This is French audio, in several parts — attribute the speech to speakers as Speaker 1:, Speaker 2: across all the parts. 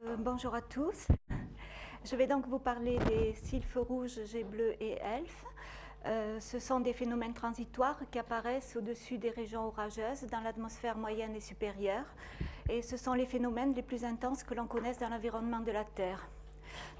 Speaker 1: Bonjour à tous. Je vais donc vous parler des sylphes rouges, jets bleus et elfes. Ce sont des phénomènes transitoires qui apparaissent au-dessus des régions orageuses dans l'atmosphère moyenne et supérieure. Et ce sont les phénomènes les plus intenses que l'on connaisse dans l'environnement de la Terre.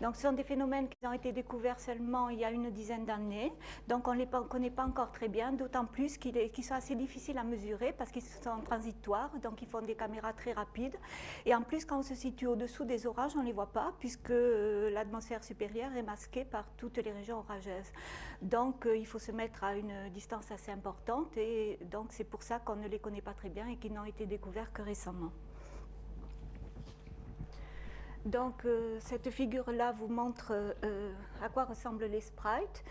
Speaker 1: Donc ce sont des phénomènes qui ont été découverts seulement il y a une dizaine d'années. Donc on ne les connaît pas encore très bien, d'autant plus qu'ils sont assez difficiles à mesurer parce qu'ils sont transitoires, donc ils font des caméras très rapides. Et en plus, quand on se situe au-dessous des orages, on ne les voit pas puisque l'atmosphère supérieure est masquée par toutes les régions orageuses. Donc il faut se mettre à une distance assez importante et donc c'est pour ça qu'on ne les connaît pas très bien et qu'ils n'ont été découverts que récemment. Donc cette figure-là vous montre à quoi ressemblent les sprites.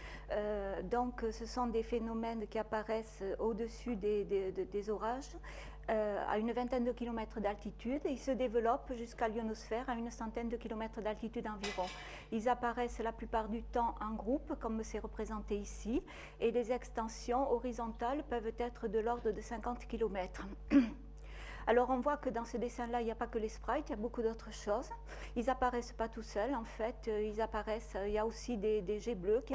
Speaker 1: Donc ce sont des phénomènes qui apparaissent au-dessus des orages à une vingtaine de kilomètres d'altitude. Ils se développent jusqu'à l'ionosphère à une centaine de kilomètres d'altitude environ. Ils apparaissent la plupart du temps en groupe, comme c'est représenté ici, et les extensions horizontales peuvent être de l'ordre de 50 kilomètres. Alors on voit que dans ce dessin-là, il n'y a pas que les sprites, il y a beaucoup d'autres choses. Ils n'apparaissent pas tout seuls, en fait. Il y a aussi des jets bleus qui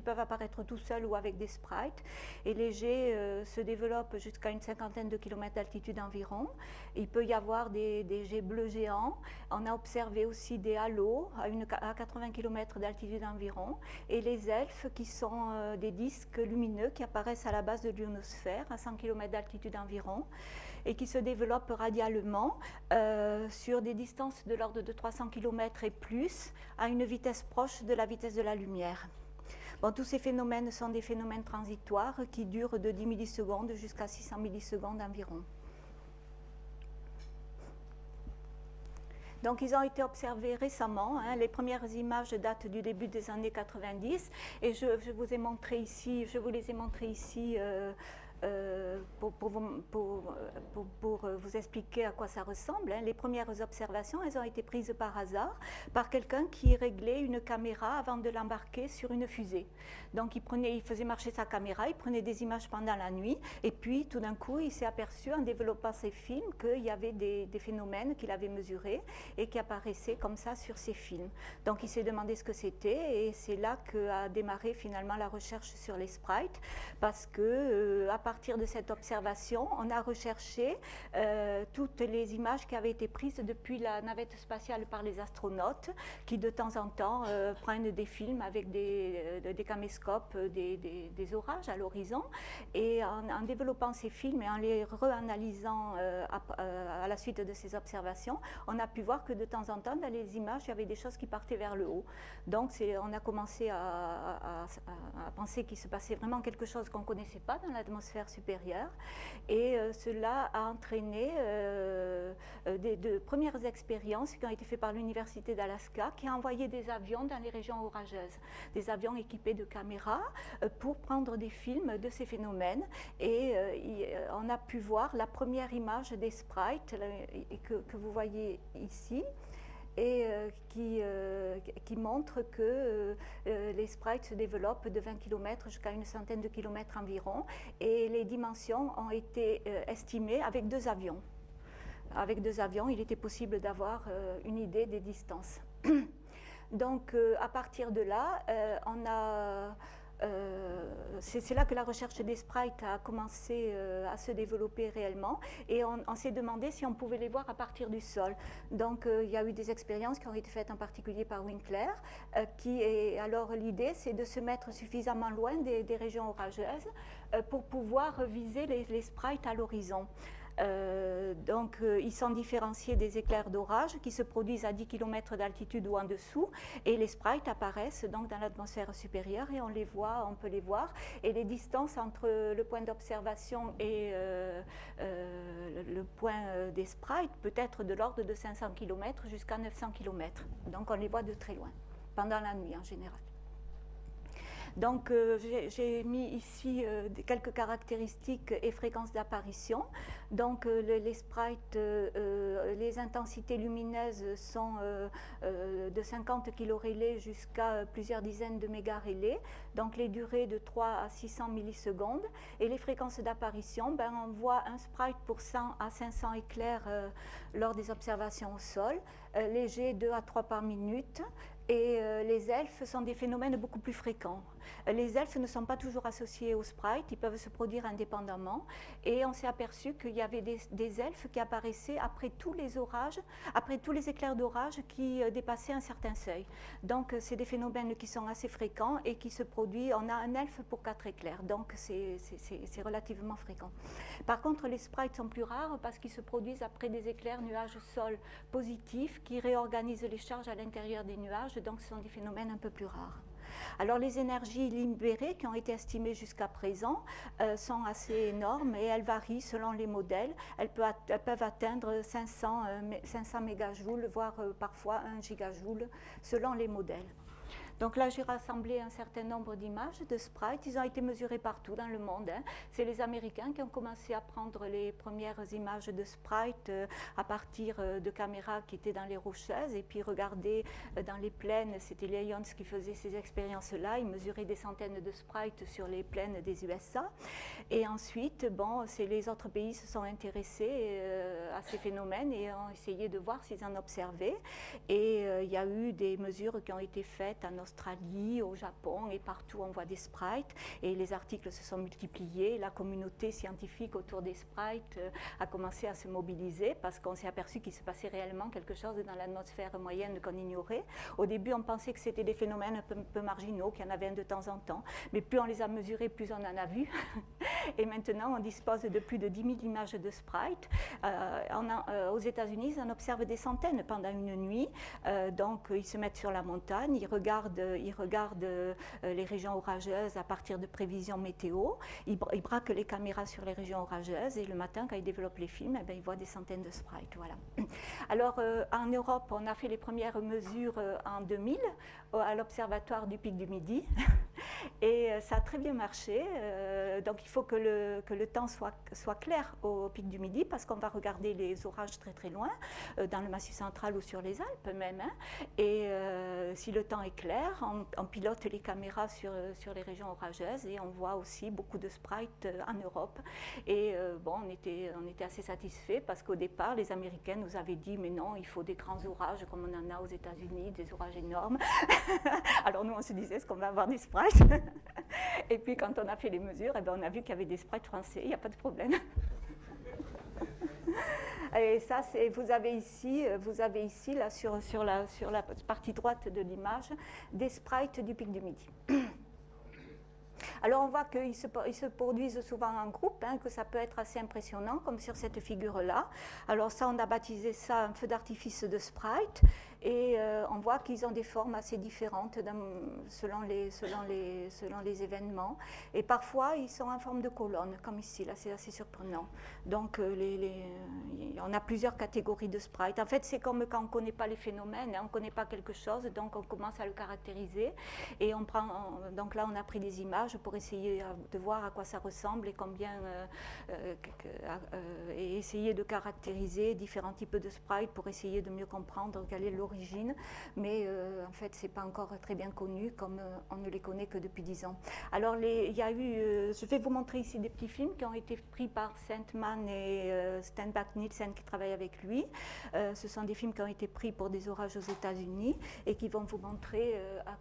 Speaker 1: peuvent apparaître tout seuls ou avec des sprites. Et les jets se développent jusqu'à une cinquantaine de kilomètres d'altitude environ. Il peut y avoir des jets bleus géants. On a observé aussi des halos à 80 kilomètres d'altitude environ. Et les elfes, qui sont des disques lumineux qui apparaissent à la base de l'ionosphère, à 100 kilomètres d'altitude environ, et qui se développent radialement sur des distances de l'ordre de 300 km et plus, à une vitesse proche de la vitesse de la lumière. Bon, tous ces phénomènes sont des phénomènes transitoires qui durent de 10 millisecondes jusqu'à 600 millisecondes environ. Donc ils ont été observés récemment, hein. Les premières images datent du début des années 90 et je vous les ai montrées ici pour vous expliquer à quoi ça ressemble. Les premières observations, elles ont été prises par hasard par quelqu'un qui réglait une caméra avant de l'embarquer sur une fusée. Donc il faisait marcher sa caméra, il prenait des images pendant la nuit et puis tout d'un coup il s'est aperçu en développant ses films qu'il y avait des phénomènes qu'il avait mesurés et qui apparaissaient comme ça sur ses films. Donc il s'est demandé ce que c'était et c'est là qu'a démarré finalement la recherche sur les sprites parce que à partir de cette observation, on a recherché toutes les images qui avaient été prises depuis la navette spatiale par les astronautes qui de temps en temps prennent des films avec des caméscopes, des orages à l'horizon et en développant ces films et en les réanalysant à la suite de ces observations, on a pu voir que de temps en temps dans les images il y avait des choses qui partaient vers le haut. Donc on a commencé à penser qu'il se passait vraiment quelque chose qu'on ne connaissait pas dans l'atmosphère supérieure et cela a entraîné de premières expériences qui ont été faites par l'université d'Alaska qui a envoyé des avions dans les régions orageuses, des avions équipés de caméras pour prendre des films de ces phénomènes et on a pu voir la première image des sprites que vous voyez ici et qui montre que les sprites se développent de 20 km jusqu'à une centaine de kilomètres environ et les dimensions ont été estimées avec deux avions. Avec deux avions, il était possible d'avoir une idée des distances. Donc à partir de là, c'est là que la recherche des sprites a commencé à se développer réellement et on s'est demandé si on pouvait les voir à partir du sol. Donc il y a eu des expériences qui ont été faites en particulier par Winkler alors l'idée c'est de se mettre suffisamment loin des régions orageuses pour pouvoir viser les sprites à l'horizon. Donc ils sont différenciés des éclairs d'orage qui se produisent à 10 km d'altitude ou en dessous et les sprites apparaissent donc dans l'atmosphère supérieure et on peut les voir et les distances entre le point d'observation et le point des sprites peut être de l'ordre de 500 km jusqu'à 900 km. Donc on les voit de très loin, pendant la nuit en général. Donc j'ai mis ici quelques caractéristiques et fréquences d'apparition. Donc les sprites, les intensités lumineuses sont de 50 kilorélés jusqu'à plusieurs dizaines de mégarélés. Donc les durées de 3 à 600 millisecondes. Et les fréquences d'apparition, ben, on voit un sprite pour 100 à 500 éclairs lors des observations au sol, léger 2 à 3 par minute. Et les elfes sont des phénomènes beaucoup plus fréquents. Les elfes ne sont pas toujours associés aux sprites, ils peuvent se produire indépendamment. Et on s'est aperçu qu'il y avait des elfes qui apparaissaient après tous les orages, après tous les éclairs d'orage qui dépassaient un certain seuil. Donc c'est des phénomènes qui sont assez fréquents et qui se produisent. On a un elfe pour 4 éclairs, donc c'est relativement fréquent. Par contre, les sprites sont plus rares parce qu'ils se produisent après des éclairs nuages-sol positifs qui réorganisent les charges à l'intérieur des nuages. Donc ce sont des phénomènes un peu plus rares. Alors les énergies libérées qui ont été estimées jusqu'à présent sont assez énormes et elles varient selon les modèles. Elles peuvent atteindre 500 mégajoules, voire parfois 1 gigajoule selon les modèles. Donc là, j'ai rassemblé un certain nombre d'images de sprites. Ils ont été mesurés partout dans le monde. Hein. C'est les Américains qui ont commencé à prendre les premières images de sprites à partir de caméras qui étaient dans les Rocheuses. Et puis regarder dans les plaines, c'était les Lyons qui faisaient ces expériences-là. Ils mesuraient des centaines de sprites sur les plaines des USA. Et ensuite, bon, les autres pays se sont intéressés à ces phénomènes et ont essayé de voir s'ils en observaient. Et il y a eu des mesures qui ont été faites en Australie, au Japon et partout on voit des sprites et les articles se sont multipliés. La communauté scientifique autour des sprites a commencé à se mobiliser parce qu'on s'est aperçu qu'il se passait réellement quelque chose dans l'atmosphère moyenne qu'on ignorait. Au début on pensait que c'était des phénomènes un peu marginaux, qu'il y en avait un de temps en temps, mais plus on les a mesurés, plus on en a vu. Et maintenant on dispose de plus de 10 000 images de sprites. Aux États-Unis, on observe des centaines pendant une nuit. Donc ils se mettent sur la montagne, ils regardent les régions orageuses à partir de prévisions météo. Ils braquent les caméras sur les régions orageuses et le matin, quand ils développent les films, eh bien, ils voient des centaines de sprites. Voilà. Alors, en Europe, on a fait les premières mesures en 2000 à l'Observatoire du Pic du Midi et ça a très bien marché. Donc, il faut que le temps soit clair au Pic du Midi parce qu'on va regarder les orages très très loin, dans le Massif central ou sur les Alpes même. Hein. Et si le temps est clair, on pilote les caméras sur les régions orageuses et on voit aussi beaucoup de sprites en Europe. Et bon, on était assez satisfaits parce qu'au départ, les Américains nous avaient dit mais non, il faut des grands orages comme on en a aux États-Unis, des orages énormes. Alors nous, on se disait, est-ce qu'on va avoir des sprites? Et puis quand on a fait les mesures, eh bien, on a vu qu'il y avait des sprites français, il n'y a pas de problème. Et ça, vous avez ici là, sur la partie droite de l'image, des sprites du Pic du Midi. Alors on voit qu'ils se produisent souvent en groupe, hein, que ça peut être assez impressionnant, comme sur cette figure-là. Alors ça, on a baptisé ça un feu d'artifice de sprite, et on voit qu'ils ont des formes assez différentes selon les événements. Et parfois, ils sont en forme de colonne, comme ici, là, c'est assez surprenant. Donc on a plusieurs catégories de sprites. En fait, c'est comme quand on ne connaît pas les phénomènes, hein, on ne connaît pas quelque chose, donc on commence à le caractériser. Et donc là, on a pris des images pour essayer de voir à quoi ça ressemble et et essayer de caractériser différents types de sprites pour essayer de mieux comprendre quelle est l'origine. Mais en fait, ce n'est pas encore très bien connu, comme on ne les connaît que depuis 10 ans. Alors, il y a eu, je vais vous montrer ici des petits films qui ont été pris par Sandman et Steinbach Nielsen qui travaillent avec lui. Ce sont des films qui ont été pris pour des orages aux États-Unis et qui vont vous montrer à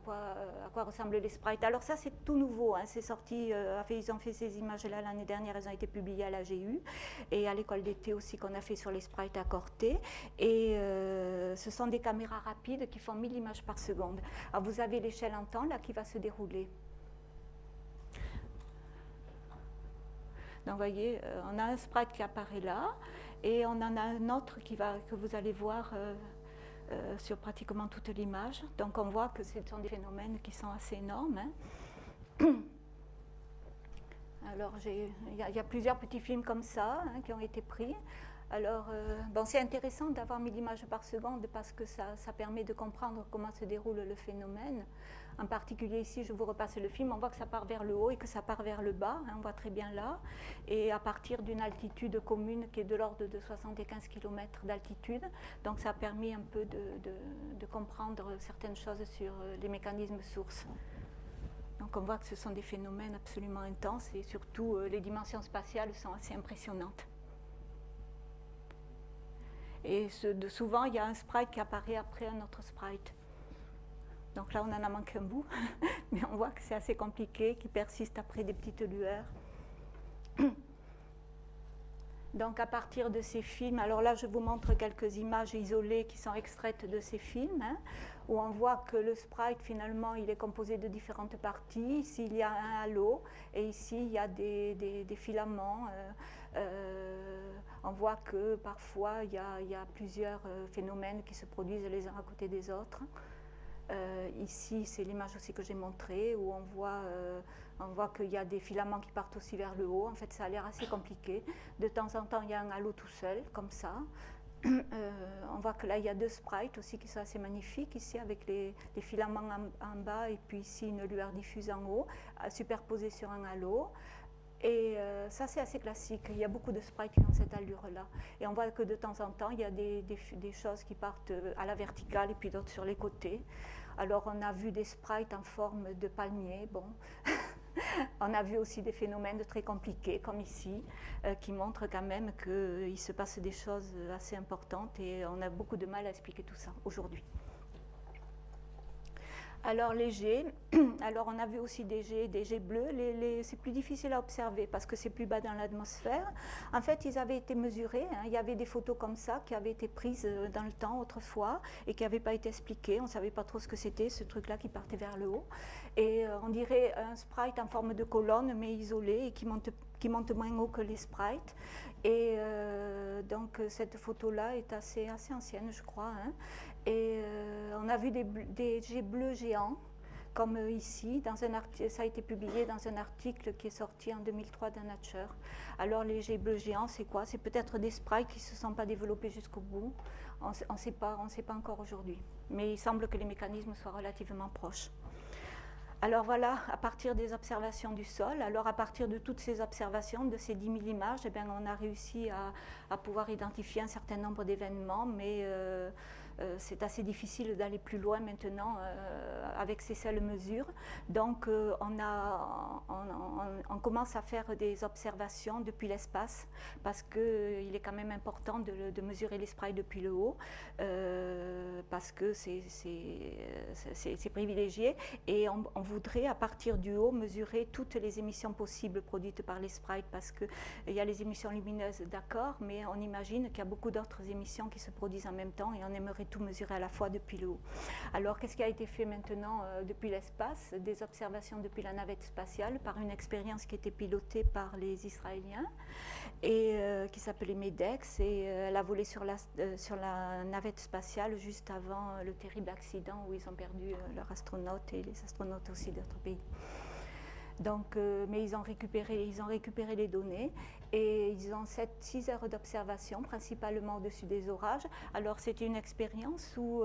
Speaker 1: quoi ressemblent les sprites. Alors ça, c'est tout nouveau, hein, c'est sorti, ils ont fait ces images-là l'année dernière, elles ont été publiées à l'AGU et à l'école d'été aussi qu'on a fait sur les sprites à Corté. Et ce sont des caméras rapides qui font 1000 images par seconde. Alors vous avez l'échelle en temps là qui va se dérouler. Donc vous voyez, on a un sprite qui apparaît là et on en a un autre que vous allez voir sur pratiquement toute l'image. Donc on voit que ce sont des phénomènes qui sont assez énormes. Hein. Alors il y a plusieurs petits films comme ça, hein, qui ont été pris. Alors, bon, c'est intéressant d'avoir 1000 images par seconde parce que ça permet de comprendre comment se déroule le phénomène. En particulier ici, je vous repasse le film, on voit que ça part vers le haut et que ça part vers le bas, hein, on voit très bien là. Et à partir d'une altitude commune qui est de l'ordre de 75 km d'altitude. Donc ça a permis un peu de comprendre certaines choses sur les mécanismes sources. Donc on voit que ce sont des phénomènes absolument intenses et surtout les dimensions spatiales sont assez impressionnantes. Et souvent, il y a un sprite qui apparaît après un autre sprite. Donc là, on en a manqué un bout, mais on voit que c'est assez compliqué, qui persiste après des petites lueurs. Donc à partir de ces films, alors là, je vous montre quelques images isolées qui sont extraites de ces films, hein, où on voit que le sprite, finalement, il est composé de différentes parties. Ici, il y a un halo, et ici, il y a des filaments. On voit que parfois, il y a plusieurs phénomènes qui se produisent les uns à côté des autres. Ici, c'est l'image aussi que j'ai montrée, où on voit qu'il y a des filaments qui partent aussi vers le haut. En fait, ça a l'air assez compliqué. De temps en temps, il y a un halo tout seul, comme ça. On voit que là, il y a deux sprites aussi qui sont assez magnifiques, ici avec les filaments en bas, et puis ici une lueur diffuse en haut, superposée sur un halo. Et ça, c'est assez classique. Il y a beaucoup de sprites qui ont cette allure-là. Et on voit que de temps en temps, il y a des choses qui partent à la verticale et puis d'autres sur les côtés. Alors, on a vu des sprites en forme de palmier. Bon. On a vu aussi des phénomènes très compliqués, comme ici, qui montrent quand même qu'il se passe des choses assez importantes et on a beaucoup de mal à expliquer tout ça aujourd'hui. Alors les jets, alors on a vu aussi des jets bleus, c'est plus difficile à observer parce que c'est plus bas dans l'atmosphère. En fait, ils avaient été mesurés, hein, il y avait des photos comme ça qui avaient été prises dans le temps autrefois et qui n'avaient pas été expliquées, on ne savait pas trop ce que c'était, ce truc-là qui partait vers le haut. Et on dirait un sprite en forme de colonne mais isolé et qui monte moins haut que les sprites. Et donc cette photo-là est assez ancienne, je crois. Hein. Et on a vu des jets bleus géants, comme ici. Ça a été publié dans un article qui est sorti en 2003 dans Nature. Alors les jets bleus géants, c'est quoi? C'est peut-être des sprites qui ne se sont pas développés jusqu'au bout. On ne sait pas encore aujourd'hui. Mais il semble que les mécanismes soient relativement proches. Alors voilà, à partir des observations du sol, alors à partir de toutes ces observations, de ces 10 000 images, eh bien, on a réussi à pouvoir identifier un certain nombre d'événements, mais c'est assez difficile d'aller plus loin maintenant avec ces seules mesures. Donc on commence à faire des observations depuis l'espace, parce qu'il est quand même important de mesurer les sprites depuis le haut, parce que c'est privilégié, et on voudrait à partir du haut mesurer toutes les émissions possibles produites par les sprites, parce qu'il y a les émissions lumineuses, d'accord, mais on imagine qu'il y a beaucoup d'autres émissions qui se produisent en même temps et on aimerait tout mesurer à la fois depuis le haut. Alors qu'est-ce qui a été fait maintenant depuis l'espace? Des observations depuis la navette spatiale par une expérience qui était pilotée par les Israéliens et qui s'appelait MEDEX, et elle a volé sur la navette spatiale juste avant le terrible accident où ils ont perdu leurs astronautes et les astronautes aussi d'autres pays. Donc, mais ils ont récupéré les données et ils ont 6 heures d'observation, principalement au-dessus des orages. Alors, c'était une expérience où,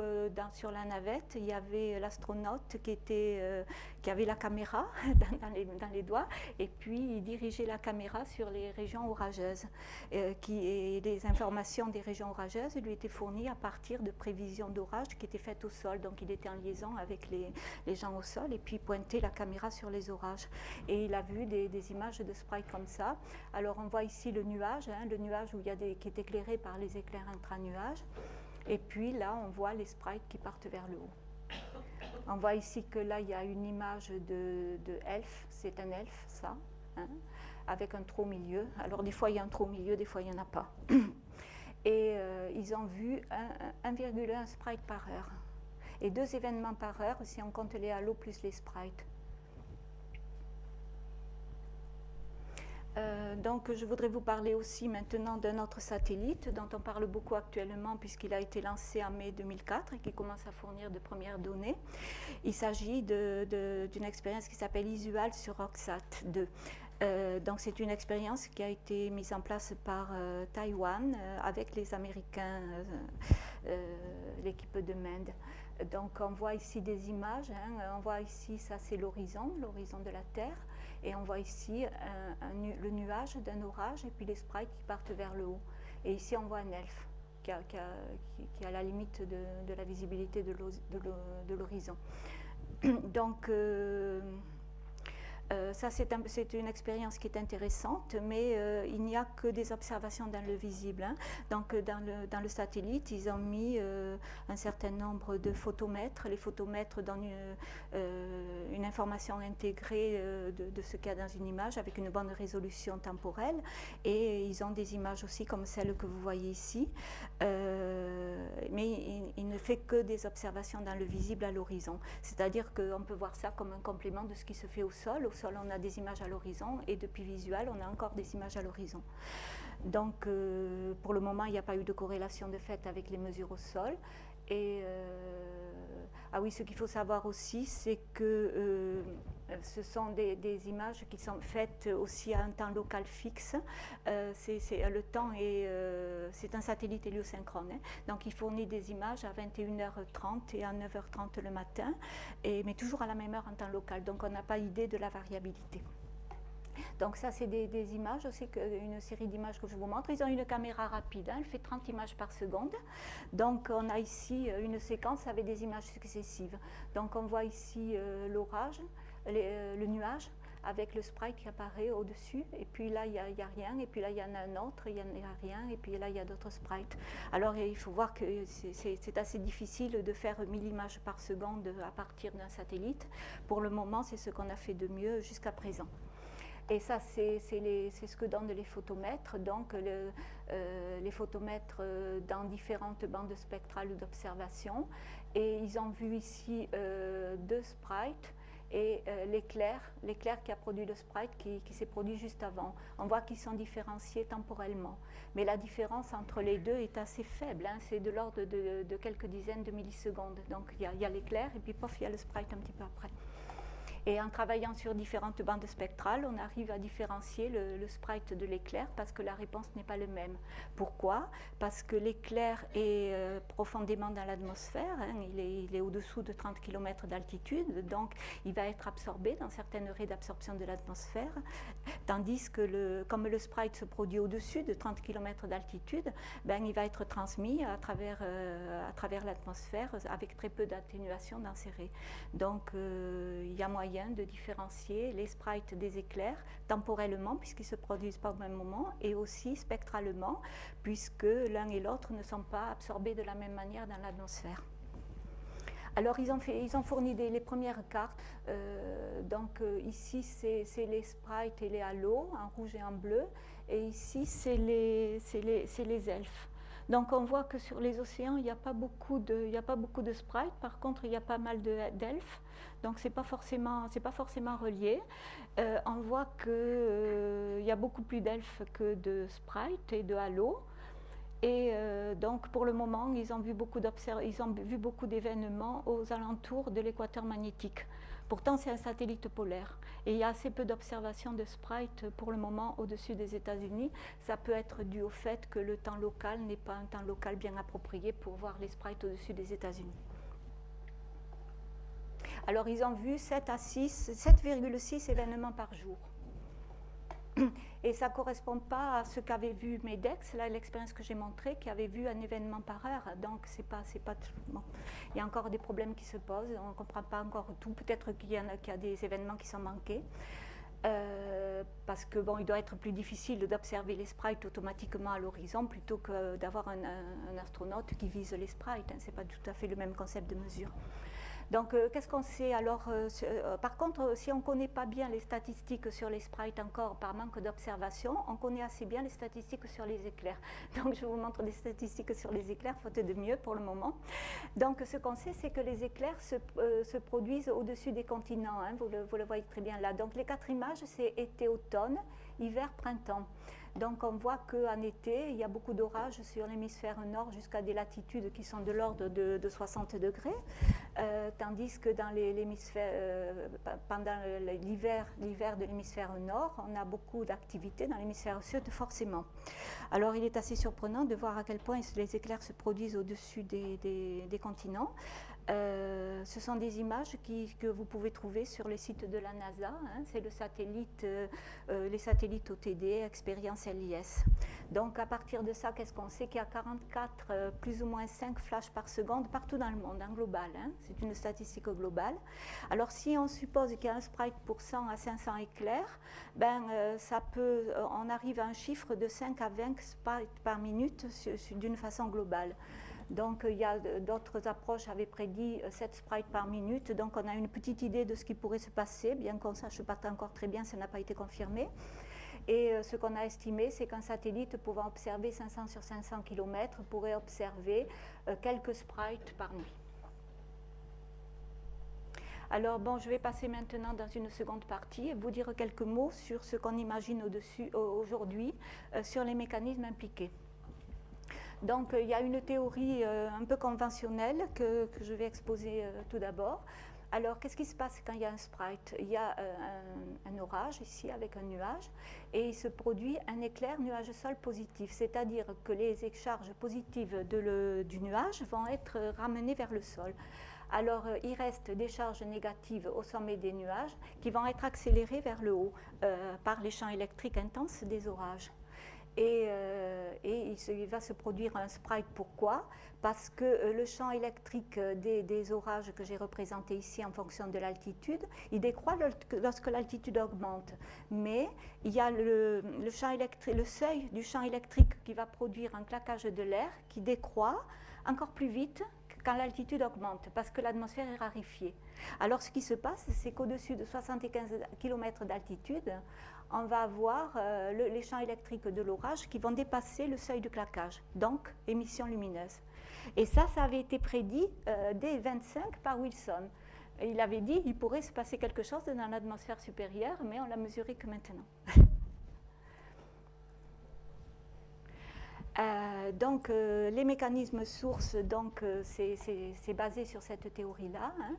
Speaker 1: sur la navette, il y avait l'astronaute qui avait la caméra dans les doigts, et puis il dirigeait la caméra sur les régions orageuses. Et les informations des régions orageuses lui étaient fournies à partir de prévisions d'orage qui étaient faites au sol. Donc, il était en liaison avec les gens au sol, et puis il pointait la caméra sur les orages. Et il a vu des images de sprites comme ça. Alors on voit ici le nuage où qui est éclairé par les éclairs intra-nuages. Et puis là, on voit les sprites qui partent vers le haut. On voit ici que là, il y a une image de elfe. C'est un elfe, ça, hein, avec un trou au milieu. Alors des fois, il y a un trou au milieu, des fois, il n'y en a pas. Et ils ont vu 1,1 sprite par heure. Et 2 événements par heure si on compte les halos plus les sprites. Donc je voudrais vous parler aussi maintenant d'un autre satellite dont on parle beaucoup actuellement puisqu'il a été lancé en mai 2004 et qui commence à fournir de premières données. Il s'agit d'une expérience qui s'appelle ISUAL sur Rocksat 2. Donc c'est une expérience qui a été mise en place par Taïwan avec les Américains, l'équipe de Mende. Donc on voit ici des images, on voit ici, ça c'est l'horizon de la Terre, et on voit ici le nuage d'un orage et puis les sprites qui partent vers le haut. Et ici on voit un elfe qui est à la limite de la visibilité de l'horizon. Donc ça, c'est une expérience qui est intéressante, mais il n'y a que des observations dans le visible. Donc, dans le satellite, ils ont mis un certain nombre de photomètres. Les photomètres donnent une information intégrée de ce qu'il y a dans une image avec une bonne résolution temporelle. Et ils ont des images aussi comme celle que vous voyez ici. Mais il ne fait que des observations dans le visible à l'horizon. C'est-à-dire qu'on peut voir ça comme un complément de ce qui se fait au sol. Au sol, on a des images à l'horizon et depuis visuel, on a encore des images à l'horizon. Donc, pour le moment, il n'y a pas eu de corrélation de fait avec les mesures au sol. Et ah oui, ce qu'il faut savoir aussi, c'est que ce sont des images qui sont faites aussi à un temps local fixe. Le temps c'est un satellite héliosynchrone. Donc, il fournit des images à 21h30 et à 9h30 le matin, mais toujours à la même heure en temps local. Donc, on n'a pas idée de la variabilité. Donc ça, c'est des images aussi, une série d'images que je vous montre. Ils ont une caméra rapide, elle fait 30 images par seconde. Donc on a ici une séquence avec des images successives. Donc on voit ici l'orage, le nuage, avec le sprite qui apparaît au-dessus, et puis là, il n'y a rien, et puis là, il y en a un autre, il n'y a rien, et puis là, il y a d'autres sprites. Alors, il faut voir que c'est assez difficile de faire 1000 images par seconde à partir d'un satellite. Pour le moment, c'est ce qu'on a fait de mieux jusqu'à présent. Et ça, c'est ce que donnent les photomètres. Donc, les photomètres dans différentes bandes spectrales d'observation. Et ils ont vu ici deux sprites et l'éclair qui a produit le sprite qui s'est produit juste avant. On voit qu'ils sont différenciés temporellement. Mais la différence entre les deux est assez faible. C'est de l'ordre de quelques dizaines de millisecondes. Donc, il y a l'éclair et puis pof, il y a le sprite un petit peu après. Et en travaillant sur différentes bandes spectrales, on arrive à différencier le sprite de l'éclair parce que la réponse n'est pas la même. Pourquoi? Parce que l'éclair est profondément dans l'atmosphère, il est au-dessous de 30 km d'altitude, donc il va être absorbé dans certaines raies d'absorption de l'atmosphère, tandis que comme le sprite se produit au-dessus de 30 km d'altitude, il va être transmis à travers l'atmosphère avec très peu d'atténuation dans ces raies. Donc il y a moyen de différencier les sprites des éclairs temporellement, puisqu'ils ne se produisent pas au même moment, et aussi spectralement, puisque l'un et l'autre ne sont pas absorbés de la même manière dans l'atmosphère. Alors, ils ont fourni les premières cartes. Ici, c'est les sprites et les halos, en rouge et en bleu. Et ici, c'est les elfes. Donc, on voit que sur les océans, il n'y a pas beaucoup de sprites. Par contre, il y a pas mal d'elfes. Donc, ce n'est pas forcément relié. On voit qu'il y a beaucoup plus d'elfes que de sprites et de halos. Et donc, pour le moment, ils ont vu beaucoup d'événements aux alentours de l'équateur magnétique. Pourtant, c'est un satellite polaire. Et il y a assez peu d'observations de sprites pour le moment au-dessus des États-Unis. Ça peut être dû au fait que le temps local n'est pas un temps local bien approprié pour voir les sprites au-dessus des États-Unis. Alors, ils ont vu 7,6 événements par jour. Et ça ne correspond pas à ce qu'avait vu MEDEX, là l'expérience que j'ai montrée, qui avait vu un événement par heure. Donc c'est pas bon. Il y a encore des problèmes qui se posent, on ne comprend pas encore tout. Peut-être qu'il y a des événements qui sont manqués. Parce que il doit être plus difficile d'observer les sprites automatiquement à l'horizon plutôt que d'avoir un astronaute qui vise les sprites. Ce n'est pas tout à fait le même concept de mesure. Donc, qu'est-ce qu'on sait alors par contre, si on ne connaît pas bien les statistiques sur les sprites encore par manque d'observation, on connaît assez bien les statistiques sur les éclairs. Donc, je vous montre des statistiques sur les éclairs, faute de mieux pour le moment. Donc, ce qu'on sait, c'est que les éclairs se produisent au-dessus des continents. Vous le voyez très bien là. Donc, les 4 images, c'est été-automne. hiver-printemps. Donc on voit qu'en été, il y a beaucoup d'orages sur l'hémisphère nord jusqu'à des latitudes qui sont de l'ordre de 60 degrés, tandis que dans l'hémisphère, pendant l'hiver de l'hémisphère nord, on a beaucoup d'activités dans l'hémisphère sud forcément. Alors il est assez surprenant de voir à quel point les éclairs se produisent au-dessus des continents. Ce sont des images que vous pouvez trouver sur les sites de la NASA. Hein, c'est les satellites OTD, Expérience LIS. Donc à partir de ça, qu'est-ce qu'on sait? Qu'il y a 44, plus ou moins 5 flashs par seconde partout dans le monde, en global. Hein, c'est une statistique globale. Alors si on suppose qu'il y a un sprite pour 100 à 500 éclairs, on arrive à un chiffre de 5 à 20 sprites par minute d'une façon globale. Donc, il y a d'autres approches avaient prédit 7 sprites par minute. Donc, on a une petite idée de ce qui pourrait se passer, bien qu'on ne sache pas encore très bien, ça n'a pas été confirmé. Et ce qu'on a estimé, c'est qu'un satellite pouvant observer 500 sur 500 km pourrait observer quelques sprites par nuit. Alors, bon, je vais passer maintenant dans une seconde partie et vous dire quelques mots sur ce qu'on imagine aujourd'hui sur les mécanismes impliqués. Donc, il y a une théorie un peu conventionnelle que je vais exposer tout d'abord. Alors, qu'est-ce qui se passe quand il y a un sprite? Il y a un orage ici avec un nuage et il se produit un éclair nuage-sol positif, c'est-à-dire que les charges positives du nuage vont être ramenées vers le sol. Alors, il reste des charges négatives au sommet des nuages qui vont être accélérées vers le haut par les champs électriques intenses des orages. Et il va se produire un sprite. Pourquoi? Parce que le champ électrique des orages que j'ai représenté ici en fonction de l'altitude, il décroît lorsque l'altitude augmente. Mais il y a le seuil du champ électrique qui va produire un claquage de l'air qui décroît encore plus vite quand l'altitude augmente, parce que l'atmosphère est raréfiée. Alors ce qui se passe, c'est qu'au-dessus de 75 km d'altitude, on va avoir les champs électriques de l'orage qui vont dépasser le seuil de claquage, donc émission lumineuse. Et ça avait été prédit dès 1925 par Wilson. Et il avait dit qu'il pourrait se passer quelque chose dans l'atmosphère supérieure, mais on l'a mesuré que maintenant. Donc, les mécanismes sources, c'est basé sur cette théorie-là, hein.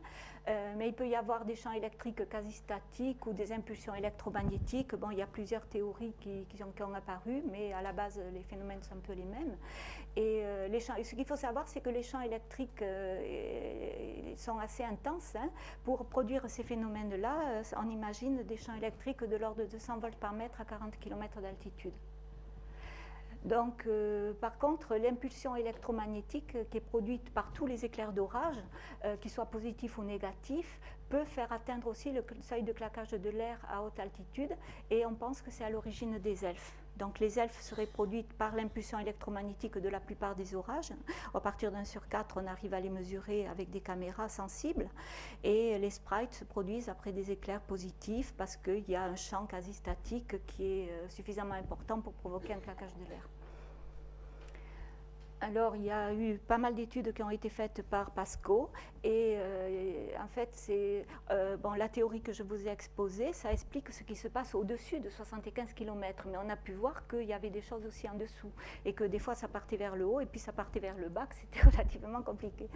Speaker 1: Mais il peut y avoir des champs électriques quasi statiques ou des impulsions électromagnétiques. Bon, il y a plusieurs théories qui ont apparu, mais à la base, les phénomènes sont un peu les mêmes. Et ce qu'il faut savoir, c'est que les champs électriques sont assez intenses, hein. Pour produire ces phénomènes-là, on imagine des champs électriques de l'ordre de 100 volts par mètre à 40 km d'altitude. Donc, par contre, l'impulsion électromagnétique qui est produite par tous les éclairs d'orage, qu'ils soient positifs ou négatifs, peut faire atteindre aussi le seuil de claquage de l'air à haute altitude, et on pense que c'est à l'origine des elfes. Donc, les elfes seraient produites par l'impulsion électromagnétique de la plupart des orages. À partir d'1 sur 4, on arrive à les mesurer avec des caméras sensibles, et les sprites se produisent après des éclairs positifs parce qu'il y a un champ quasi statique qui est suffisamment important pour provoquer un claquage de l'air. Alors, il y a eu pas mal d'études qui ont été faites par Pasco, et en fait, la théorie que je vous ai exposée, ça explique ce qui se passe au-dessus de 75 km, mais on a pu voir qu'il y avait des choses aussi en dessous, et que des fois ça partait vers le haut, et puis ça partait vers le bas, que c'était relativement compliqué.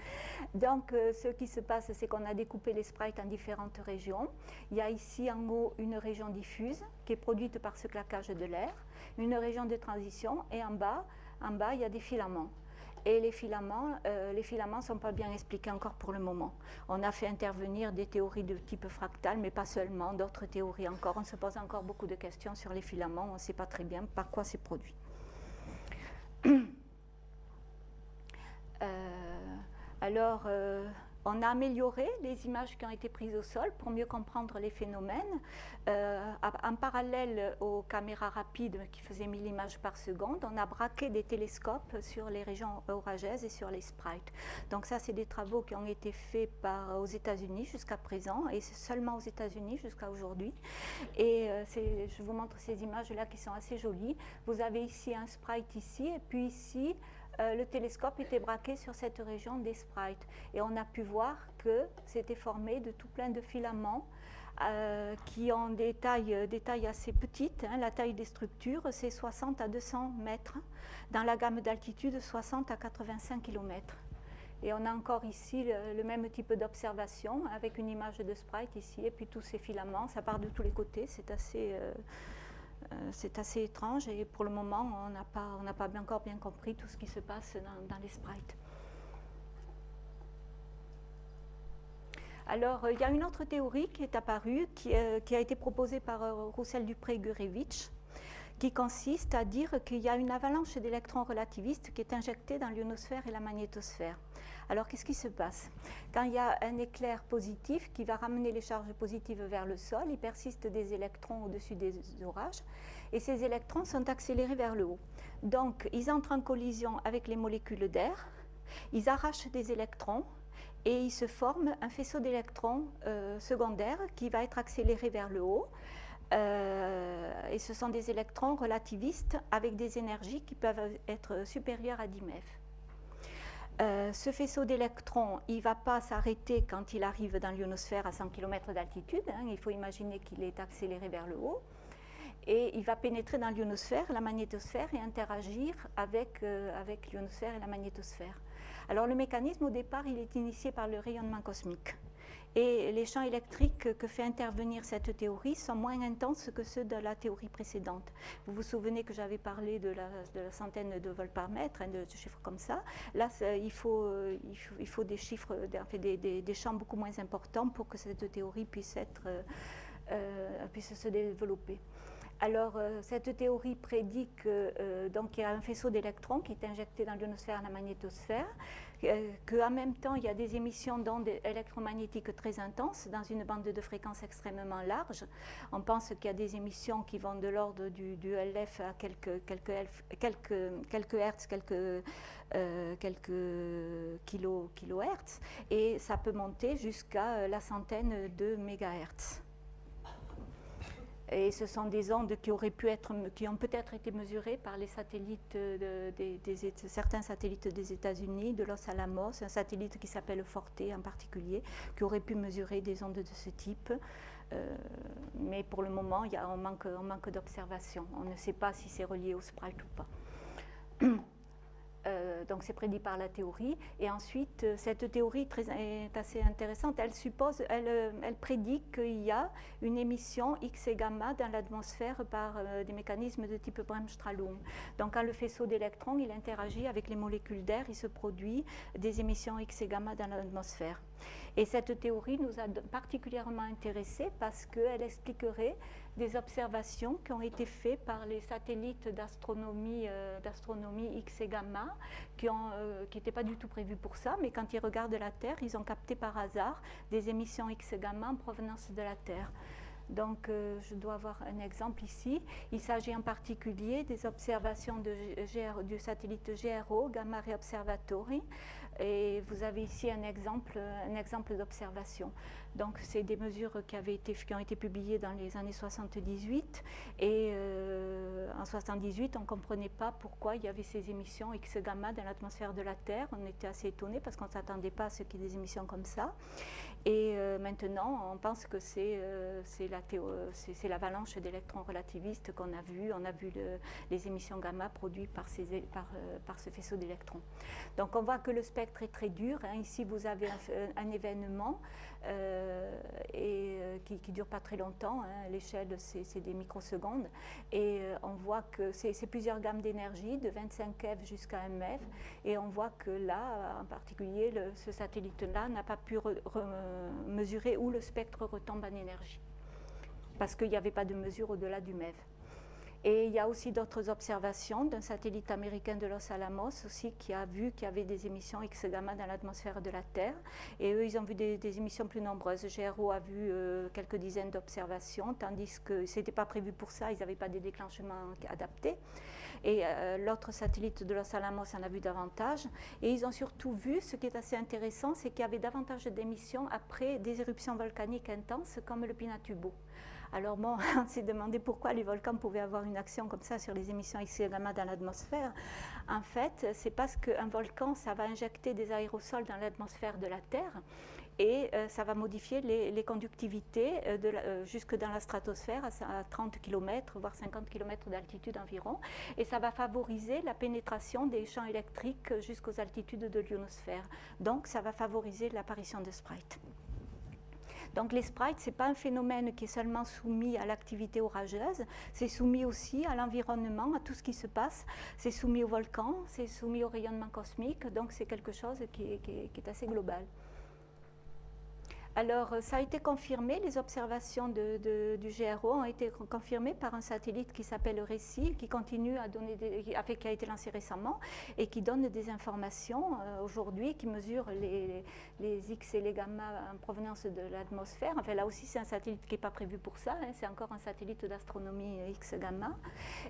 Speaker 1: Donc, ce qui se passe, c'est qu'on a découpé les sprites en différentes régions. Il y a ici en haut une région diffuse, qui est produite par ce claquage de l'air, une région de transition, et en bas, il y a des filaments. Et les filaments ne sont pas bien expliqués encore pour le moment. On a fait intervenir des théories de type fractal, mais pas seulement, d'autres théories encore. On se pose encore beaucoup de questions sur les filaments, on ne sait pas très bien par quoi c'est produit. On a amélioré les images qui ont été prises au sol pour mieux comprendre les phénomènes. En parallèle aux caméras rapides qui faisaient 1000 images par seconde, on a braqué des télescopes sur les régions orageuses et sur les sprites. Donc ça, c'est des travaux qui ont été faits aux États-Unis jusqu'à présent, et seulement aux États-Unis jusqu'à aujourd'hui. Et je vous montre ces images-là qui sont assez jolies. Vous avez ici un sprite ici, et puis ici, le télescope était braqué sur cette région des sprites. Et on a pu voir que c'était formé de tout plein de filaments qui ont des tailles assez petites. Hein. La taille des structures, c'est 60 à 200 mètres, dans la gamme d'altitude 60 à 85 km. Et on a encore ici le même type d'observation, avec une image de sprite ici, et puis tous ces filaments, ça part de tous les côtés, c'est assez étrange, et pour le moment, on n'a pas encore bien compris tout ce qui se passe dans les sprites. Alors, il y a une autre théorie qui est apparue, qui a été proposée par Roussel-Dupré-Gurevitch, qui consiste à dire qu'il y a une avalanche d'électrons relativistes qui est injectée dans l'ionosphère et la magnétosphère. Alors, qu'est-ce qui se passe? Quand il y a un éclair positif qui va ramener les charges positives vers le sol, il persiste des électrons au-dessus des orages, et ces électrons sont accélérés vers le haut. Donc, ils entrent en collision avec les molécules d'air, ils arrachent des électrons, et il se forme un faisceau d'électrons secondaires qui va être accéléré vers le haut. Et ce sont des électrons relativistes avec des énergies qui peuvent être supérieures à 10 MeV. Ce faisceau d'électrons, il ne va pas s'arrêter quand il arrive dans l'ionosphère à 100 km d'altitude. Hein, il faut imaginer qu'il est accéléré vers le haut. Et il va pénétrer dans l'ionosphère, la magnétosphère, et interagir avec l'ionosphère et la magnétosphère. Alors le mécanisme, au départ, il est initié par le rayonnement cosmique. Et les champs électriques que fait intervenir cette théorie sont moins intenses que ceux de la théorie précédente. Vous vous souvenez que j'avais parlé de la centaine de volts par mètre, hein, de chiffres comme ça. Là, il faut des chiffres, des champs beaucoup moins importants pour que cette théorie puisse se développer. Alors, cette théorie prédit qu'il y a un faisceau d'électrons qui est injecté dans l'ionosphère et la magnétosphère, qu'en même temps, il y a des émissions d'ondes électromagnétiques très intenses dans une bande de fréquences extrêmement large. On pense qu'il y a des émissions qui vont de l'ordre du LF à quelques hertz, quelques kilohertz, et ça peut monter jusqu'à la centaine de mégahertz. Et ce sont des ondes qui ont peut-être été mesurées par les satellites, certains satellites des États-Unis, de Los Alamos, un satellite qui s'appelle Forte en particulier, qui aurait pu mesurer des ondes de ce type. Mais pour le moment, on manque d'observation. On ne sait pas si c'est relié au sprite ou pas. Donc c'est prédit par la théorie. Et ensuite, cette théorie est assez intéressante. Elle prédit qu'il y a une émission X et gamma dans l'atmosphère par des mécanismes de type Bremsstrahlung. Donc quand le faisceau d'électrons il interagit avec les molécules d'air, il se produit des émissions X et gamma dans l'atmosphère. Et cette théorie nous a particulièrement intéressés parce qu'elle expliquerait des observations qui ont été faites par les satellites d'astronomie X et gamma, qui n'étaient pas du tout prévus pour ça, mais quand ils regardent la Terre, ils ont capté par hasard des émissions X et gamma en provenance de la Terre. Donc, je dois avoir un exemple ici. Il s'agit en particulier des observations du satellite GRO, Gamma Ray Observatory. Et vous avez ici un exemple d'observation. Donc, c'est des mesures qui ont été publiées dans les années 78. Et en 78, on ne comprenait pas pourquoi il y avait ces émissions X-gamma dans l'atmosphère de la Terre. On était assez étonnés parce qu'on ne s'attendait pas à ce qu'il y ait des émissions comme ça. Et maintenant, on pense que c'est l'avalanche d'électrons relativistes qu'on a vu. On a vu les émissions gamma produites par ce faisceau d'électrons. Donc, on voit que le spectre est très dur. Hein. Ici, vous avez un événement qui ne dure pas très longtemps. Hein. L'échelle, c'est des microsecondes. Et on voit que c'est plusieurs gammes d'énergie, de 25 eV jusqu'à 1 MeV. Et on voit que là, en particulier, ce satellite-là n'a pas pu mesurer où le spectre retombe en énergie, parce qu'il n'y avait pas de mesure au-delà du MeV. Et il y a aussi d'autres observations d'un satellite américain de Los Alamos aussi qui a vu qu'il y avait des émissions X-gamma dans l'atmosphère de la Terre. Et eux, ils ont vu des émissions plus nombreuses. GRO a vu quelques dizaines d'observations, tandis que ce n'était pas prévu pour ça, ils n'avaient pas des déclenchements adaptés. Et l'autre satellite de Los Alamos en a vu davantage. Et ils ont surtout vu, ce qui est assez intéressant, c'est qu'il y avait davantage d'émissions après des éruptions volcaniques intenses comme le Pinatubo. Alors bon, on s'est demandé pourquoi les volcans pouvaient avoir une action comme ça sur les émissions X-gamma dans l'atmosphère. En fait, c'est parce qu'un volcan, ça va injecter des aérosols dans l'atmosphère de la Terre et ça va modifier les conductivités jusque dans la stratosphère à 30 km, voire 50 km d'altitude environ, et ça va favoriser la pénétration des champs électriques jusqu'aux altitudes de l'ionosphère. Donc ça va favoriser l'apparition de sprites. Donc les sprites, ce n'est pas un phénomène qui est seulement soumis à l'activité orageuse, c'est soumis aussi à l'environnement, à tout ce qui se passe, c'est soumis aux volcans, c'est soumis au rayonnement cosmique, donc c'est quelque chose qui est assez global. Alors, ça a été confirmé, les observations du GRO ont été confirmées par un satellite qui s'appelle RECI, qui continue à donner qui a été lancé récemment et qui donne des informations aujourd'hui, qui mesure les X et les gamma en provenance de l'atmosphère. Enfin, là aussi, c'est un satellite qui n'est pas prévu pour ça, hein, c'est encore un satellite d'astronomie X-gamma.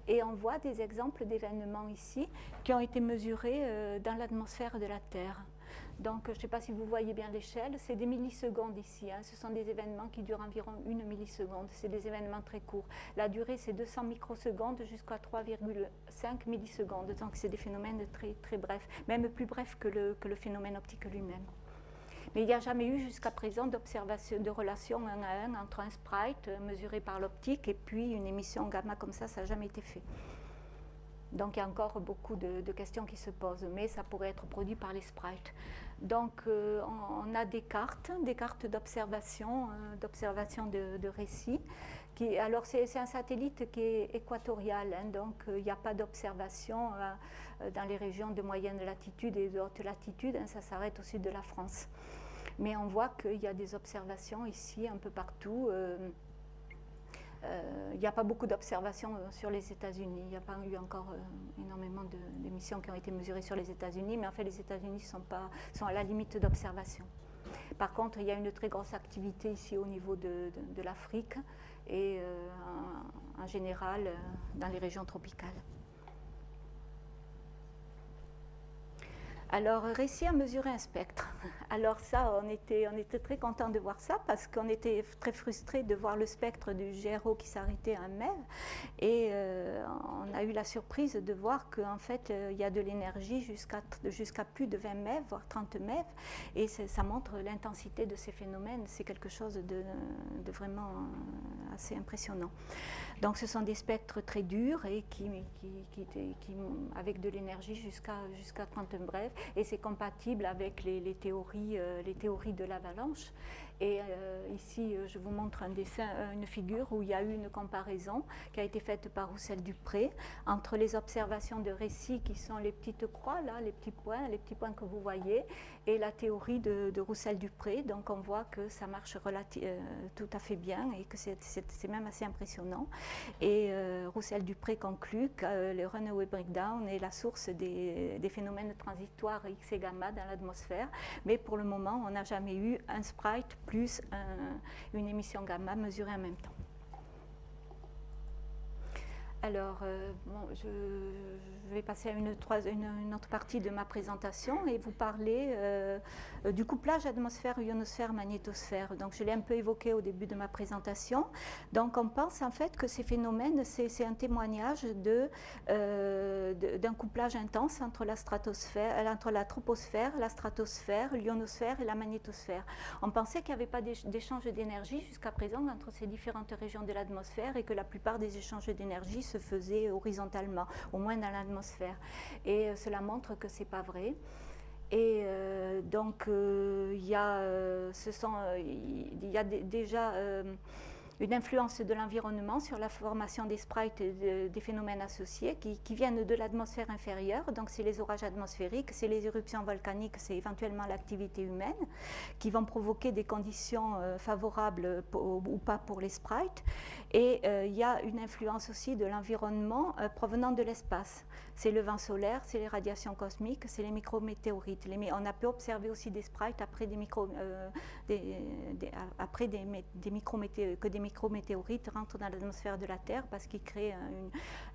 Speaker 1: Et on voit des exemples d'événements ici qui ont été mesurés dans l'atmosphère de la Terre. Donc, je ne sais pas si vous voyez bien l'échelle, c'est des millisecondes ici. Hein. Ce sont des événements qui durent environ 1 milliseconde. C'est des événements très courts. La durée, c'est 200 microsecondes jusqu'à 3,5 millisecondes. Donc, c'est des phénomènes très, très brefs, même plus brefs que le phénomène optique lui-même. Mais il n'y a jamais eu jusqu'à présent d'observation, de relation 1 à 1 entre un sprite mesuré par l'optique et puis une émission gamma comme ça n'a jamais été fait. Donc il y a encore beaucoup de questions qui se posent, mais ça pourrait être produit par les sprites. Donc on a des cartes d'observation de récits. Alors c'est un satellite qui est équatorial, hein, donc il n'y a pas d'observation dans les régions de moyenne latitude et de haute latitude, hein, ça s'arrête au sud de la France. Mais on voit qu'il y a des observations ici un peu partout. Il n'y a pas beaucoup d'observations sur les États-Unis. Il n'y a pas eu encore énormément d'émissions qui ont été mesurées sur les États-Unis, mais en fait, les États-Unis sont à la limite d'observation. Par contre, il y a une très grosse activité ici au niveau de l'Afrique et en général dans les régions tropicales. Alors, RECI a mesuré un spectre. Alors ça, on était très contents de voir ça parce qu'on était très frustrés de voir le spectre du GRO qui s'arrêtait à 1 MeV. Et on a eu la surprise de voir qu'en fait, il y a de l'énergie jusqu'à plus de 20 MeV, voire 30 MeV. Et ça montre l'intensité de ces phénomènes. C'est quelque chose de vraiment assez impressionnant. Donc ce sont des spectres très durs et avec de l'énergie jusqu'à 30 MeV. Et c'est compatible avec les théories de l'avalanche. Et ici, je vous montre un dessin, une figure où il y a eu une comparaison qui a été faite par Roussel-Dupré entre les observations de RECI qui sont les petites croix, là, les petits points que vous voyez, et la théorie de Roussel-Dupré. Donc on voit que ça marche tout à fait bien et que c'est même assez impressionnant. Et Roussel-Dupré conclut que le runaway breakdown est la source des phénomènes transitoires X et gamma dans l'atmosphère. Mais pour le moment, on n'a jamais eu un sprite plus une émission gamma mesurée en même temps. Alors, je vais passer à une autre partie de ma présentation et vous parler du couplage atmosphère-ionosphère-magnétosphère. Donc, je l'ai un peu évoqué au début de ma présentation. Donc, on pense en fait que ces phénomènes, c'est un témoignage d'un couplage intense entre la troposphère, la stratosphère, l'ionosphère et la magnétosphère. On pensait qu'il n'y avait pas d'échange d'énergie jusqu'à présent entre ces différentes régions de l'atmosphère et que la plupart des échanges d'énergie se faisait horizontalement, au moins dans l'atmosphère. Et cela montre que ce n'est pas vrai. Et donc, il y a déjà une influence de l'environnement sur la formation des sprites et des phénomènes associés qui viennent de l'atmosphère inférieure. Donc, c'est les orages atmosphériques, c'est les éruptions volcaniques, c'est éventuellement l'activité humaine qui vont provoquer des conditions favorables ou pas pour les sprites. Et il y a une influence aussi de l'environnement provenant de l'espace. C'est le vent solaire, c'est les radiations cosmiques, c'est les micrométéorites. On a pu observer aussi des sprites après des micrométéorites rentrent dans l'atmosphère de la Terre parce qu'ils créent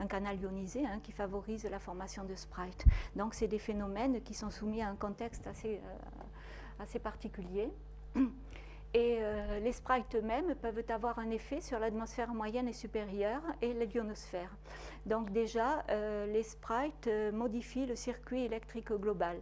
Speaker 1: un canal ionisé qui favorise la formation de sprites. Donc c'est des phénomènes qui sont soumis à un contexte assez particulier. Et les sprites eux-mêmes peuvent avoir un effet sur l'atmosphère moyenne et supérieure et l'ionosphère. Donc déjà, les sprites modifient le circuit électrique global.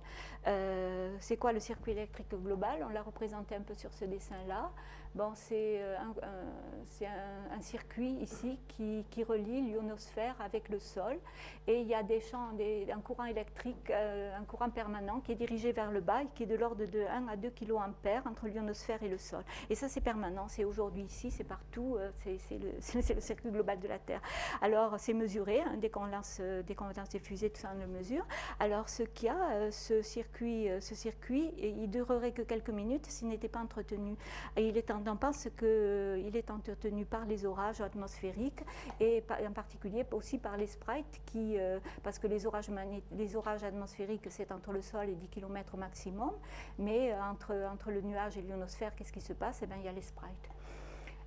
Speaker 1: C'est quoi le circuit électrique global? On l'a représenté un peu sur ce dessin-là. Bon, c'est un circuit ici qui relie l'ionosphère avec le sol. Et il y a un courant électrique, un courant permanent qui est dirigé vers le bas et qui est de l'ordre de 1 à 2 kA entre l'ionosphère et le sol. Et ça, c'est permanent, c'est aujourd'hui ici, c'est partout, c'est le circuit global de la Terre. Alors, c'est mesuré, hein, dès qu'on lance des fusées, tout ça, on le mesure. Alors, ce qu'il y a, ce circuit, il durerait que quelques minutes s'il n'était pas entretenu. Et on pense qu'il est entretenu par les orages atmosphériques et en particulier aussi par les sprites, parce que les orages atmosphériques, c'est entre le sol et 10 km au maximum, mais entre le nuage et l'ionosphère, qu'est-ce qui se passe? Eh bien, il y a les sprites.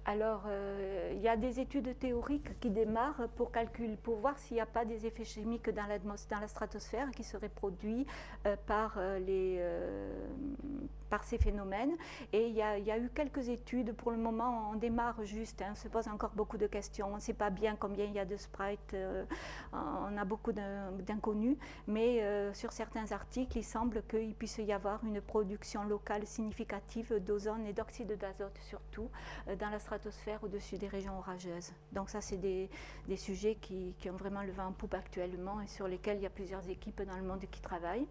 Speaker 1: Alors, il y a des études théoriques qui démarrent pour voir s'il n'y a pas des effets chimiques dans la stratosphère qui seraient produits par ces phénomènes. Et il y a eu quelques études. Pour le moment, on démarre juste. On se pose encore beaucoup de questions. On ne sait pas bien combien il y a de sprites. On a beaucoup d'inconnus. Mais sur certains articles, il semble qu'il puisse y avoir une production locale significative d'ozone et d'oxyde d'azote, surtout, dans la stratosphère au-dessus des régions orageuses. Donc ça, c'est des sujets qui ont vraiment le vent en poupe actuellement et sur lesquels il y a plusieurs équipes dans le monde qui travaillent.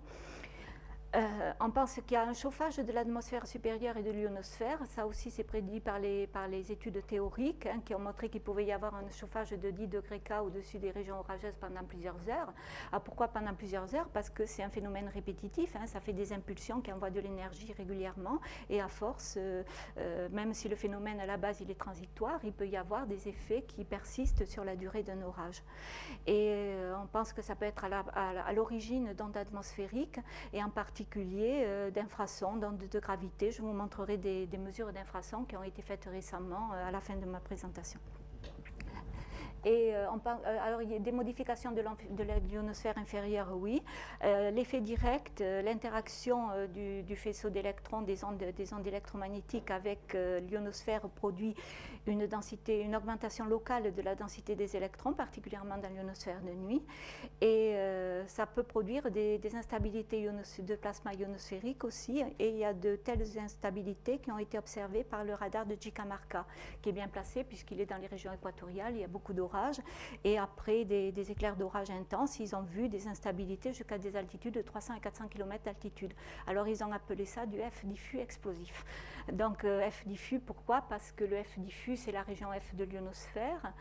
Speaker 1: On pense qu'il y a un chauffage de l'atmosphère supérieure et de l'ionosphère. Ça aussi, c'est prédit par les études théoriques, hein, qui ont montré qu'il pouvait y avoir un chauffage de 10 degrés K au-dessus des régions orageuses pendant plusieurs heures. Alors, pourquoi pendant plusieurs heures? Parce que c'est un phénomène répétitif, hein, ça fait des impulsions qui envoient de l'énergie régulièrement, et à force, même si le phénomène à la base il est transitoire, il peut y avoir des effets qui persistent sur la durée d'un orage. Et on pense que ça peut être à l'origine d'ondes atmosphériques, et en particulier d'infrasons, d'ondes de gravité. Je vous montrerai des mesures d'infrasons qui ont été faites récemment à la fin de ma présentation. Et alors, il y a des modifications de l'ionosphère inférieure, oui. L'effet direct, l'interaction du faisceau d'électrons, des ondes électromagnétiques avec l'ionosphère produit une augmentation locale de la densité des électrons, particulièrement dans l'ionosphère de nuit. Et ça peut produire des instabilités de plasma ionosphérique aussi. Et il y a de telles instabilités qui ont été observées par le radar de Jicamarca, qui est bien placé puisqu'il est dans les régions équatoriales. Il y a beaucoup d'orage. Et après des éclairs d'orage intenses, ils ont vu des instabilités jusqu'à des altitudes de 300 à 400 km d'altitude. Alors, ils ont appelé ça du F diffus explosif. Donc, F diffus, pourquoi? Parce que le F diffus, c'est la région F de l'ionosphère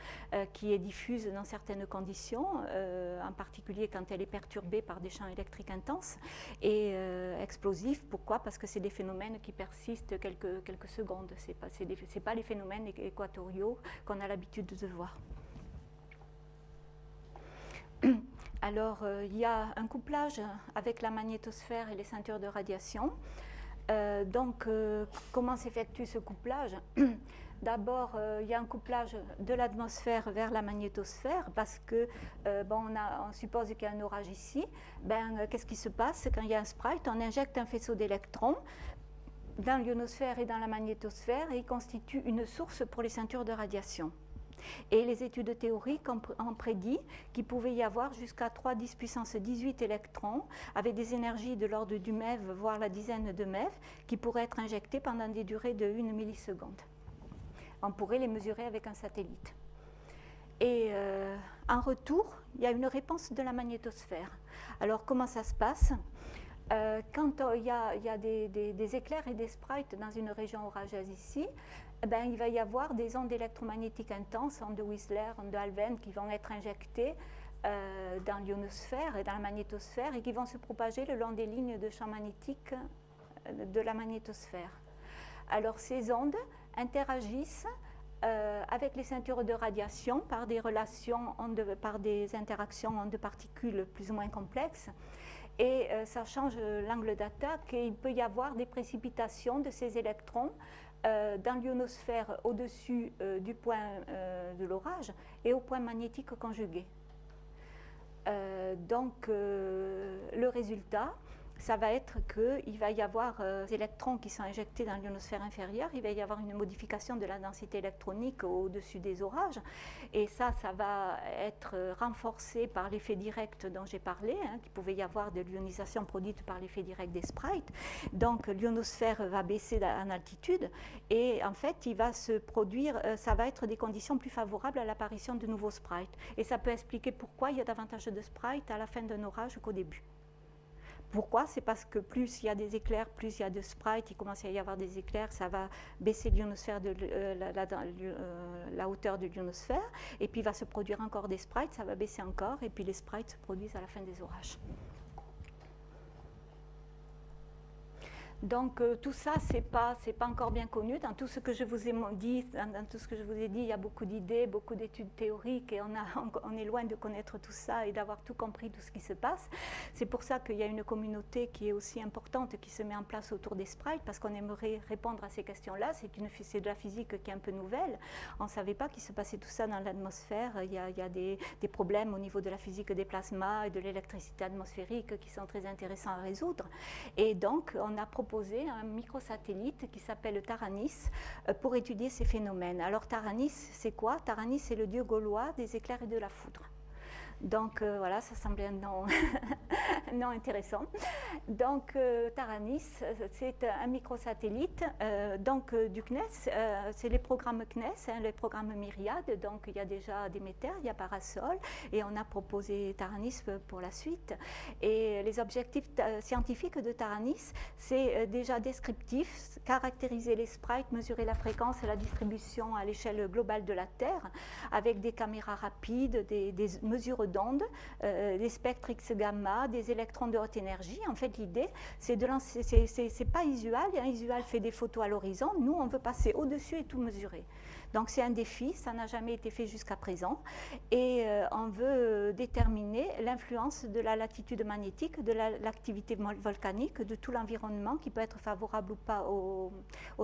Speaker 1: qui est diffuse dans certaines conditions, en particulier quand elle est perturbée par des champs électriques intenses. Et explosif, pourquoi? Parce que c'est des phénomènes qui persistent quelques secondes. C'est pas les phénomènes équatoriaux qu'on a l'habitude de voir. Alors, il y a un couplage avec la magnétosphère et les ceintures de radiation. Donc, comment s'effectue ce couplage? D'abord, il y a un couplage de l'atmosphère vers la magnétosphère parce que, on suppose qu'il y a un orage ici. Qu'est-ce qui se passe? Quand il y a un sprite, on injecte un faisceau d'électrons dans l'ionosphère et dans la magnétosphère et il constitue une source pour les ceintures de radiation. Et les études théoriques ont prédit qu'il pouvait y avoir jusqu'à 3 puissance 18 électrons avec des énergies de l'ordre du MeV, voire la dizaine de MeV, qui pourraient être injectés pendant des durées de 1 milliseconde. On pourrait les mesurer avec un satellite. Et en retour, il y a une réponse de la magnétosphère. Alors, comment ça se passe? Quand il y a des éclairs et des sprites dans une région orageuse ici, il va y avoir des ondes électromagnétiques intenses, ondes de Whistler, ondes de Alven, qui vont être injectées dans l'ionosphère et dans la magnétosphère et qui vont se propager le long des lignes de champ magnétique de la magnétosphère. Alors ces ondes interagissent avec les ceintures de radiation par des par des interactions ondes-particules plus ou moins complexes. Et ça change l'angle d'attaque et il peut y avoir des précipitations de ces électrons dans l'ionosphère au-dessus du point de l'orage et au point magnétique conjugué. Donc, le résultat, ça va être qu'il va y avoir des électrons qui sont injectés dans l'ionosphère inférieure, il va y avoir une modification de la densité électronique au-dessus des orages, et ça va être renforcé par l'effet direct dont j'ai parlé, qu'il pouvait y avoir de l'ionisation produite par l'effet direct des sprites. Donc l'ionosphère va baisser en altitude, et en fait il va se produire, ça va être des conditions plus favorables à l'apparition de nouveaux sprites. Et ça peut expliquer pourquoi il y a davantage de sprites à la fin d'un orage qu'au début. Pourquoi? C'est parce que plus il y a des éclairs, plus il y a de sprites, il commence à y avoir des éclairs, ça va baisser l'ionosphère la hauteur de l'ionosphère, et puis il va se produire encore des sprites, ça va baisser encore, et puis les sprites se produisent à la fin des orages. Donc tout ça, c'est pas encore bien connu. Dans tout ce que je vous ai dit, il y a beaucoup d'idées, beaucoup d'études théoriques, et on est loin de connaître tout ça et d'avoir tout compris, tout ce qui se passe. C'est pour ça qu'il y a une communauté qui est aussi importante, qui se met en place autour des sprites, parce qu'on aimerait répondre à ces questions-là. C'est de la physique qui est un peu nouvelle. On ne savait pas qu'il se passait tout ça dans l'atmosphère. Il y a des problèmes au niveau de la physique des plasmas et de l'électricité atmosphérique qui sont très intéressants à résoudre. Et donc, on a proposé un microsatellite qui s'appelle Taranis pour étudier ces phénomènes. Alors Taranis, c'est quoi? Taranis, c'est le dieu gaulois des éclairs et de la foudre. Donc voilà, ça semblait un nom, un nom intéressant. Donc Taranis, c'est un microsatellite du CNES, c'est les programmes CNES, les programmes Myriade. Donc il y a déjà Déméter, il y a Parasol, et on a proposé Taranis pour la suite. Et les objectifs scientifiques de Taranis, c'est déjà descriptif, caractériser les sprites, mesurer la fréquence et la distribution à l'échelle globale de la Terre, avec des caméras rapides, des mesures d'ondes, des spectres X-gamma, des électrons de haute énergie. En fait, l'idée, c'est de lancer, c'est pas Isual, Isual fait des photos à l'horizon, nous, on veut passer au-dessus et tout mesurer. Donc c'est un défi, ça n'a jamais été fait jusqu'à présent, et on veut déterminer l'influence de la latitude magnétique, de l'activité volcanique, de tout l'environnement qui peut être favorable ou pas au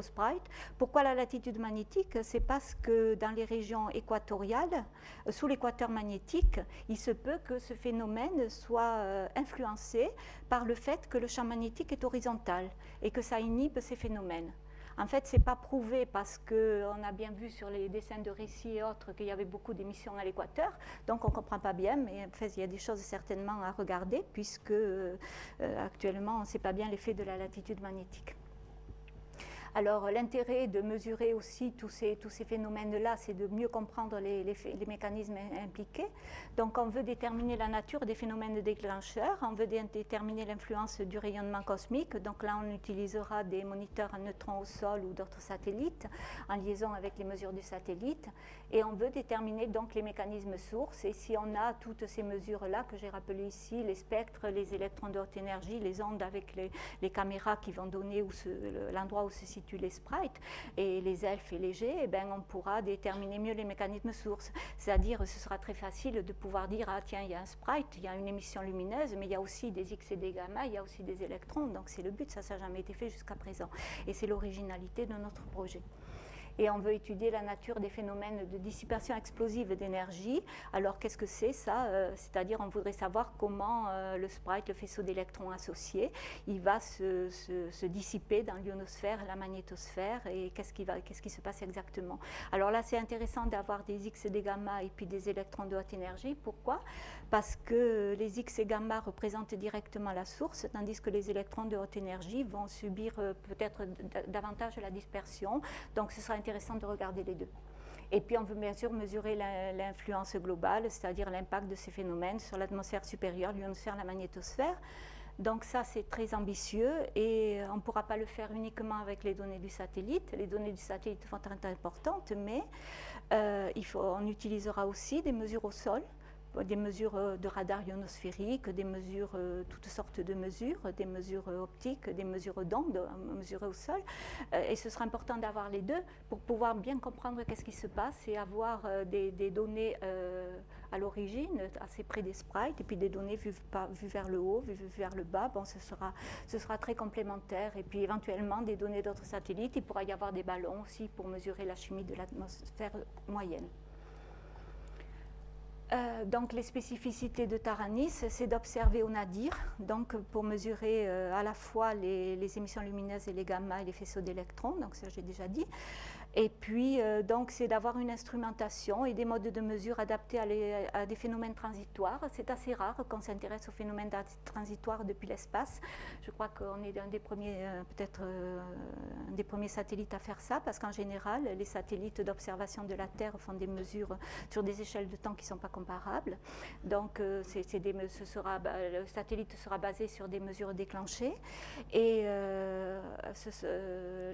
Speaker 1: sprite. Pourquoi la latitude magnétique? C'est parce que dans les régions équatoriales, sous l'équateur magnétique, il se peut que ce phénomène soit influencé par le fait que le champ magnétique est horizontal et que ça inhibe ces phénomènes. En fait, ce n'est pas prouvé parce qu'on a bien vu sur les dessins de récits et autres qu'il y avait beaucoup d'émissions à l'équateur, donc on ne comprend pas bien, mais en fait, il y a des choses certainement à regarder puisque actuellement, on ne sait pas bien l'effet de la latitude magnétique. Alors l'intérêt de mesurer aussi tous ces phénomènes-là, c'est de mieux comprendre les mécanismes impliqués. Donc on veut déterminer la nature des phénomènes déclencheurs, on veut déterminer l'influence du rayonnement cosmique. Donc là on utilisera des moniteurs à neutrons au sol ou d'autres satellites en liaison avec les mesures du satellite. Et on veut déterminer donc les mécanismes sources. Et si on a toutes ces mesures-là que j'ai rappelées ici, les spectres, les électrons de haute énergie, les ondes avec les caméras qui vont donner l'endroit où se situe les sprites et les elfes et les G, eh ben, on pourra déterminer mieux les mécanismes sources. C'est-à-dire, ce sera très facile de pouvoir dire, ah tiens, il y a un sprite, il y a une émission lumineuse, mais il y a aussi des X et des gamma, il y a aussi des électrons, donc c'est le but, ça n'a jamais été fait jusqu'à présent. Et c'est l'originalité de notre projet. Et on veut étudier la nature des phénomènes de dissipation explosive d'énergie. Alors qu'est-ce que c'est ça? C'est-à-dire on voudrait savoir comment le sprite, le faisceau d'électrons associés, il va se dissiper dans l'ionosphère, la magnétosphère, et qu'est-ce qui se passe exactement. Alors là c'est intéressant d'avoir des X et des gamma et puis des électrons de haute énergie. Pourquoi? Parce que les X et gamma représentent directement la source, tandis que les électrons de haute énergie vont subir peut-être davantage la dispersion. Donc ce sera intéressant de regarder les deux. Et puis on veut bien sûr mesurer l'influence globale, c'est-à-dire l'impact de ces phénomènes sur l'atmosphère supérieure, l'ionosphère, la magnétosphère. Donc ça c'est très ambitieux et on ne pourra pas le faire uniquement avec les données du satellite. Les données du satellite vont être importantes, mais on utilisera aussi des mesures au sol, des mesures de radar ionosphérique, des mesures, toutes sortes de mesures, des mesures optiques, des mesures d'ondes mesurées au sol. Et ce sera important d'avoir les deux pour pouvoir bien comprendre qu'est-ce qui se passe et avoir des données à l'origine, assez près des sprites, et puis des données vues vers le haut, vues vers le bas. Bon, ce sera très complémentaire. Et puis éventuellement des données d'autres satellites. Il pourra y avoir des ballons aussi pour mesurer la chimie de l'atmosphère moyenne. Donc les spécificités de Taranis, c'est d'observer au nadir, donc pour mesurer à la fois les émissions lumineuses et les gamma et les faisceaux d'électrons, donc ça j'ai déjà dit. Et puis, donc, c'est d'avoir une instrumentation et des modes de mesure adaptés à des phénomènes transitoires. C'est assez rare qu'on s'intéresse aux phénomènes transitoires depuis l'espace. Je crois qu'on est un des premiers, peut-être un des premiers satellites à faire ça, parce qu'en général, les satellites d'observation de la Terre font des mesures sur des échelles de temps qui ne sont pas comparables. Donc, le satellite sera basé sur des mesures déclenchées. Et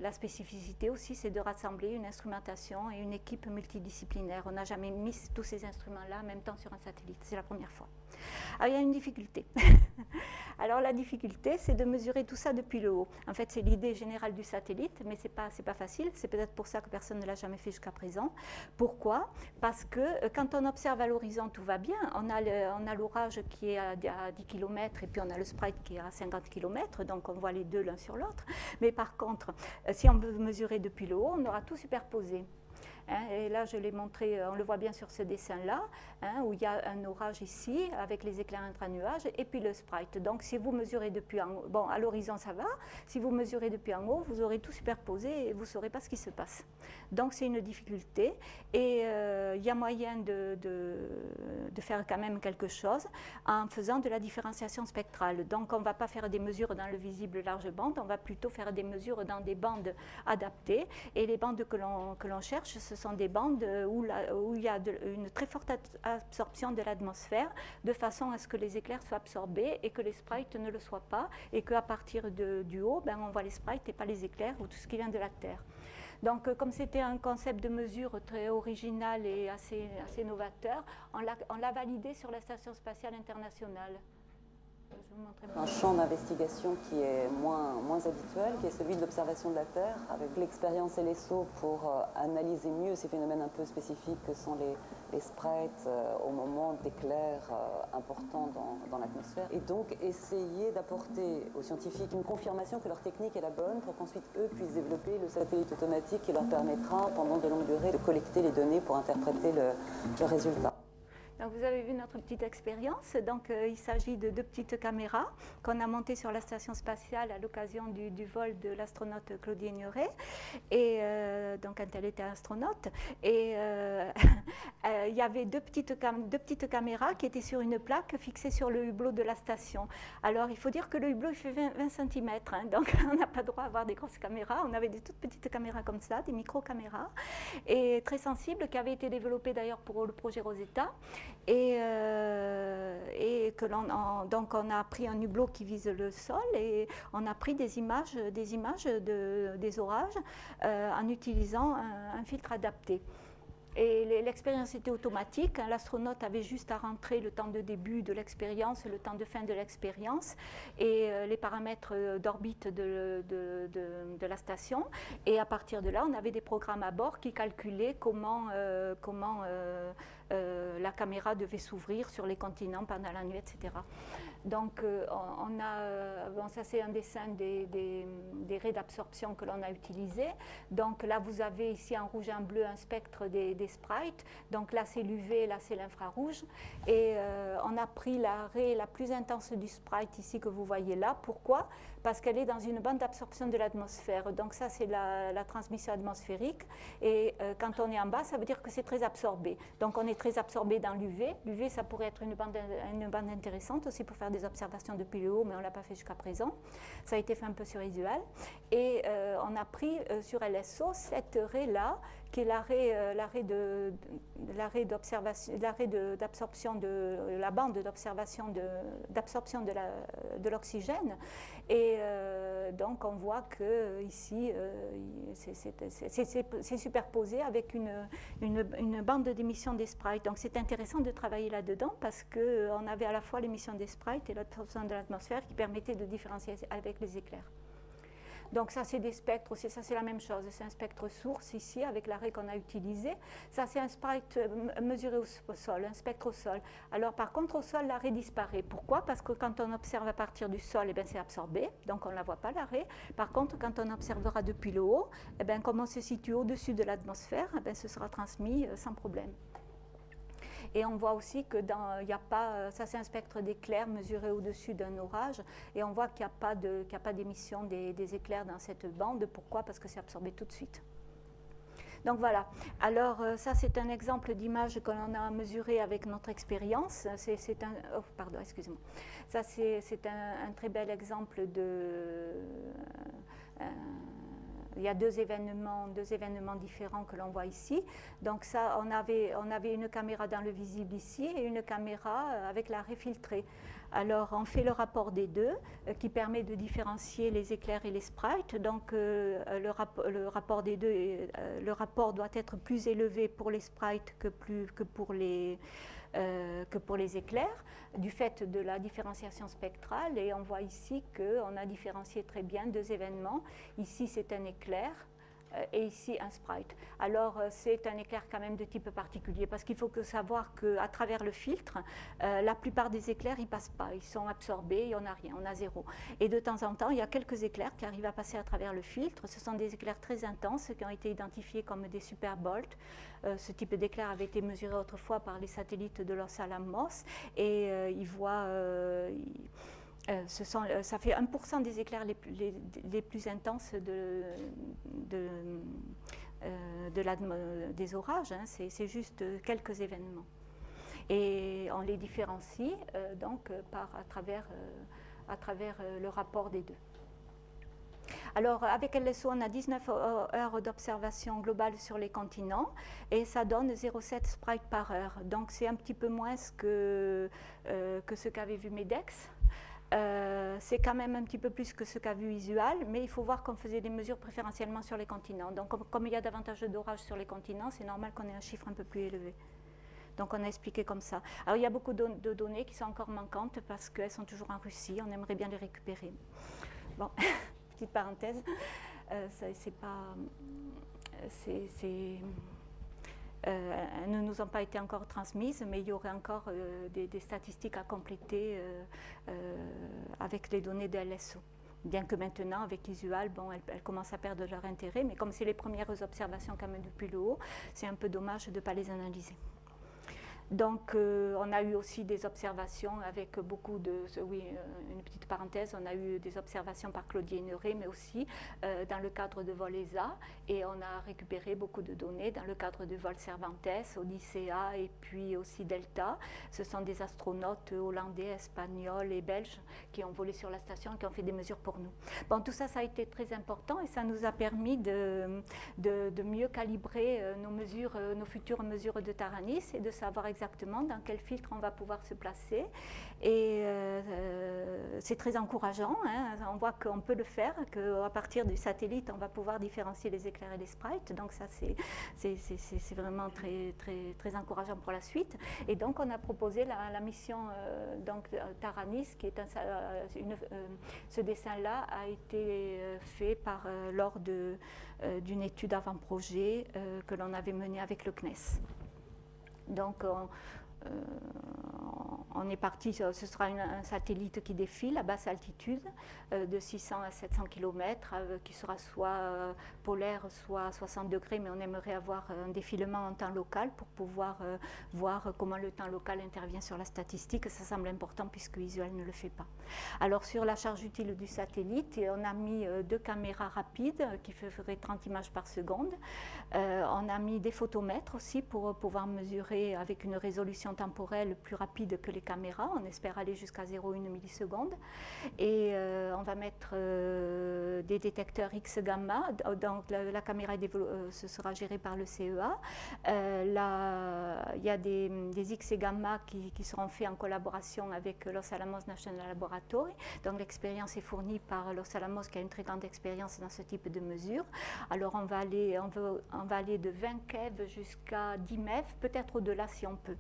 Speaker 1: la spécificité aussi, c'est de rassembler une instrumentation et une équipe multidisciplinaire. On n'a jamais mis tous ces instruments-là en même temps sur un satellite. C'est la première fois. Alors, il y a une difficulté. Alors, la difficulté, c'est de mesurer tout ça depuis le haut. En fait, c'est l'idée générale du satellite, mais ce n'est pas facile. C'est peut-être pour ça que personne ne l'a jamais fait jusqu'à présent. Pourquoi? Parce que quand on observe à l'horizon, tout va bien. On a l'orage qui est à 10 km et puis on a le sprite qui est à 50 km, donc on voit les deux l'un sur l'autre. Mais par contre, si on veut mesurer depuis le haut, on aura tout superposé. Et là, je l'ai montré, on le voit bien sur ce dessin-là, où il y a un orage ici, avec les éclairs intra-nuages, et puis le sprite. Donc, si vous mesurez depuis en haut, bon, à l'horizon, ça va. Si vous mesurez depuis en haut, vous aurez tout superposé et vous ne saurez pas ce qui se passe. Donc, c'est une difficulté. Et il y a moyen de faire quand même quelque chose en faisant de la différenciation spectrale. Donc, on ne va pas faire des mesures dans le visible large bande, on va plutôt faire des mesures dans des bandes adaptées. Et les bandes que l'on cherche, ce sont des bandes où il y a une très forte absorption de l'atmosphère, de façon à ce que les éclairs soient absorbés et que les sprites ne le soient pas, et qu'à partir du haut, on voit les sprites et pas les éclairs ou tout ce qui vient de la Terre. Donc, comme c'était un concept de mesure très original et assez novateur, on l'a validé sur la Station spatiale internationale.
Speaker 2: Un champ d'investigation qui est moins habituel, qui est celui de l'observation de la Terre, avec l'expérience LSO pour analyser mieux ces phénomènes un peu spécifiques que sont les sprites au moment d'éclairs importants dans l'atmosphère. Et donc essayer d'apporter aux scientifiques une confirmation que leur technique est la bonne pour qu'ensuite eux puissent développer le satellite automatique qui leur permettra pendant de longues durées de collecter les données pour interpréter le résultat.
Speaker 1: Donc vous avez vu notre petite expérience. Donc il s'agit de 2 petites caméras qu'on a montées sur la station spatiale à l'occasion du vol de l'astronaute Claudie Aigneret, et donc quand elle était astronaute. Et il y avait deux petites caméras qui étaient sur une plaque fixée sur le hublot de la station. Alors il faut dire que le hublot il fait 20 cm, donc on n'a pas le droit à avoir des grosses caméras. On avait des toutes petites caméras comme ça, des micro-caméras, et très sensibles, qui avaient été développées d'ailleurs pour le projet Rosetta. Et donc on a pris un hublot qui vise le sol et on a pris des images des orages en utilisant un filtre adapté. Et l'expérience était automatique. L'astronaute avait juste à rentrer le temps de début de l'expérience, le temps de fin de l'expérience et les paramètres d'orbite de la station. Et à partir de là, on avait des programmes à bord qui calculaient comment la caméra devait s'ouvrir sur les continents pendant la nuit, etc. Donc, ça c'est un dessin des raies d'absorption que l'on a utilisées. Donc là, vous avez ici en rouge et en bleu un spectre des sprites. Donc là, c'est l'UV, là, c'est l'infrarouge. Et on a pris la raie la plus intense du sprite ici que vous voyez là. Pourquoi? Parce qu'elle est dans une bande d'absorption de l'atmosphère. Donc ça, c'est la transmission atmosphérique. Et quand on est en bas, ça veut dire que c'est très absorbé. Donc on est très absorbé dans l'UV. L'UV, ça pourrait être une bande intéressante aussi pour faire des observations depuis le haut, mais on ne l'a pas fait jusqu'à présent. Ça a été fait un peu sur Visual. Et on a pris sur LSO cette raie-là, qui est la raie d'absorption de la bande d'absorption de l'oxygène. Et donc on voit que ici c'est superposé avec une bande d'émission des sprites. Donc c'est intéressant de travailler là-dedans parce qu'on avait à la fois l'émission des sprites et l'absorption de l'atmosphère qui permettait de différencier avec les éclairs. Donc ça, c'est des spectres aussi, ça c'est la même chose, c'est un spectre source ici avec la raie qu'on a utilisée. Ça c'est un sprite mesuré au sol, un spectre au sol. Alors par contre au sol, la raie disparaît. Pourquoi? Parce que quand on observe à partir du sol, eh bien, c'est absorbé, donc on ne la voit pas la raie. Par contre, quand on observera depuis le haut, eh bien, comme on se situe au-dessus de l'atmosphère, eh bien, ce sera transmis sans problème. Et on voit aussi que il n'y a pas, ça c'est un spectre d'éclairs mesuré au-dessus d'un orage, et on voit qu'il n'y a pas d'émission des éclairs dans cette bande. Pourquoi? Parce que c'est absorbé tout de suite. Donc voilà, alors ça c'est un exemple d'image que l'on a mesuré avec notre expérience. C'est un, oh, pardon, excusez-moi. Ça c'est un très bel exemple de... il y a deux événements différents que l'on voit ici. Donc ça, on avait une caméra dans le visible ici et une caméra avec l'arrêt filtré. Alors on fait le rapport des deux qui permet de différencier les éclairs et les sprites. Donc le rapport des deux, le rapport doit être plus élevé pour les sprites que pour les éclairs, du fait de la différenciation spectrale. Et on voit ici qu'on a différencié très bien deux événements. Ici, c'est un éclair et ici, un sprite. Alors, c'est un éclair quand même de type particulier, parce qu'il faut savoir qu'à travers le filtre, la plupart des éclairs, ils ne passent pas. Ils sont absorbés, et on n'a rien, on a zéro. Et de temps en temps, il y a quelques éclairs qui arrivent à passer à travers le filtre. Ce sont des éclairs très intenses qui ont été identifiés comme des superbolts. Ce type d'éclair avait été mesuré autrefois par les satellites de Los Alamos, et ils voient... ça fait 1% des éclairs les plus intenses des orages, hein. C'est juste quelques événements. Et on les différencie donc à travers le rapport des deux. Alors, avec LSO, on a 19 heures d'observation globale sur les continents et ça donne 0,7 sprites par heure. Donc, c'est un petit peu moins que ce qu'avait vu MEDEX. C'est quand même un petit peu plus que ce qu'a vu Visual, mais il faut voir qu'on faisait des mesures préférentiellement sur les continents. Donc, comme il y a davantage d'orages sur les continents, c'est normal qu'on ait un chiffre un peu plus élevé. Donc, on a expliqué comme ça. Alors, il y a beaucoup de données qui sont encore manquantes parce qu'elles sont toujours en Russie. On aimerait bien les récupérer. Bon, petite parenthèse. Elles ne nous ont pas été encore transmises, mais il y aurait encore des statistiques à compléter avec les données de LSO. Bien que maintenant, avec Visual, bon, elles commencent à perdre leur intérêt, mais comme c'est les premières observations quand même depuis le haut, c'est un peu dommage de ne pas les analyser. Donc, on a eu aussi des observations avec beaucoup de... Oui, une petite parenthèse, on a eu des observations par Claudier Neré, mais aussi dans le cadre de vol ESA, et on a récupéré beaucoup de données dans le cadre du vol Cervantes, Odyssea et puis aussi Delta. Ce sont des astronautes hollandais, espagnols et belges qui ont volé sur la station et qui ont fait des mesures pour nous. Bon, tout ça, ça a été très important et ça nous a permis de mieux calibrer nos mesures, nos futures mesures de Taranis et de savoir exactement dans quel filtre on va pouvoir se placer. Et c'est très encourageant, hein. On voit qu'on peut le faire, qu'à partir du satellite, on va pouvoir différencier les éclairs et les sprites. Donc ça, c'est vraiment très, très, très encourageant pour la suite. Et donc, on a proposé la mission donc, Taranis, qui est ce dessin-là a été fait lors d'une étude avant-projet que l'on avait menée avec le CNES. Donc, on est parti, ce sera un satellite qui défile à basse altitude de 600 à 700 km, qui sera soit polaire, soit à 60 degrés, mais on aimerait avoir un défilement en temps local pour pouvoir voir comment le temps local intervient sur la statistique. Ça semble important puisque Visual ne le fait pas. Alors sur la charge utile du satellite, on a mis 2 caméras rapides qui feraient 30 images par seconde. On a mis des photomètres aussi pour pouvoir mesurer avec une résolution temporelle plus rapide que les caméras. On espère aller jusqu'à 0,1 milliseconde. Et on va mettre des détecteurs X-gamma. Donc la caméra ce sera gérée par le CEA. Il y a des X et gamma qui seront faits en collaboration avec Los Alamos National Laboratory. Donc l'expérience est fournie par Los Alamos qui a une très grande expérience dans ce type de mesures. Alors on va aller de 20 keV jusqu'à 10 MeV, peut-être au-delà si on peut.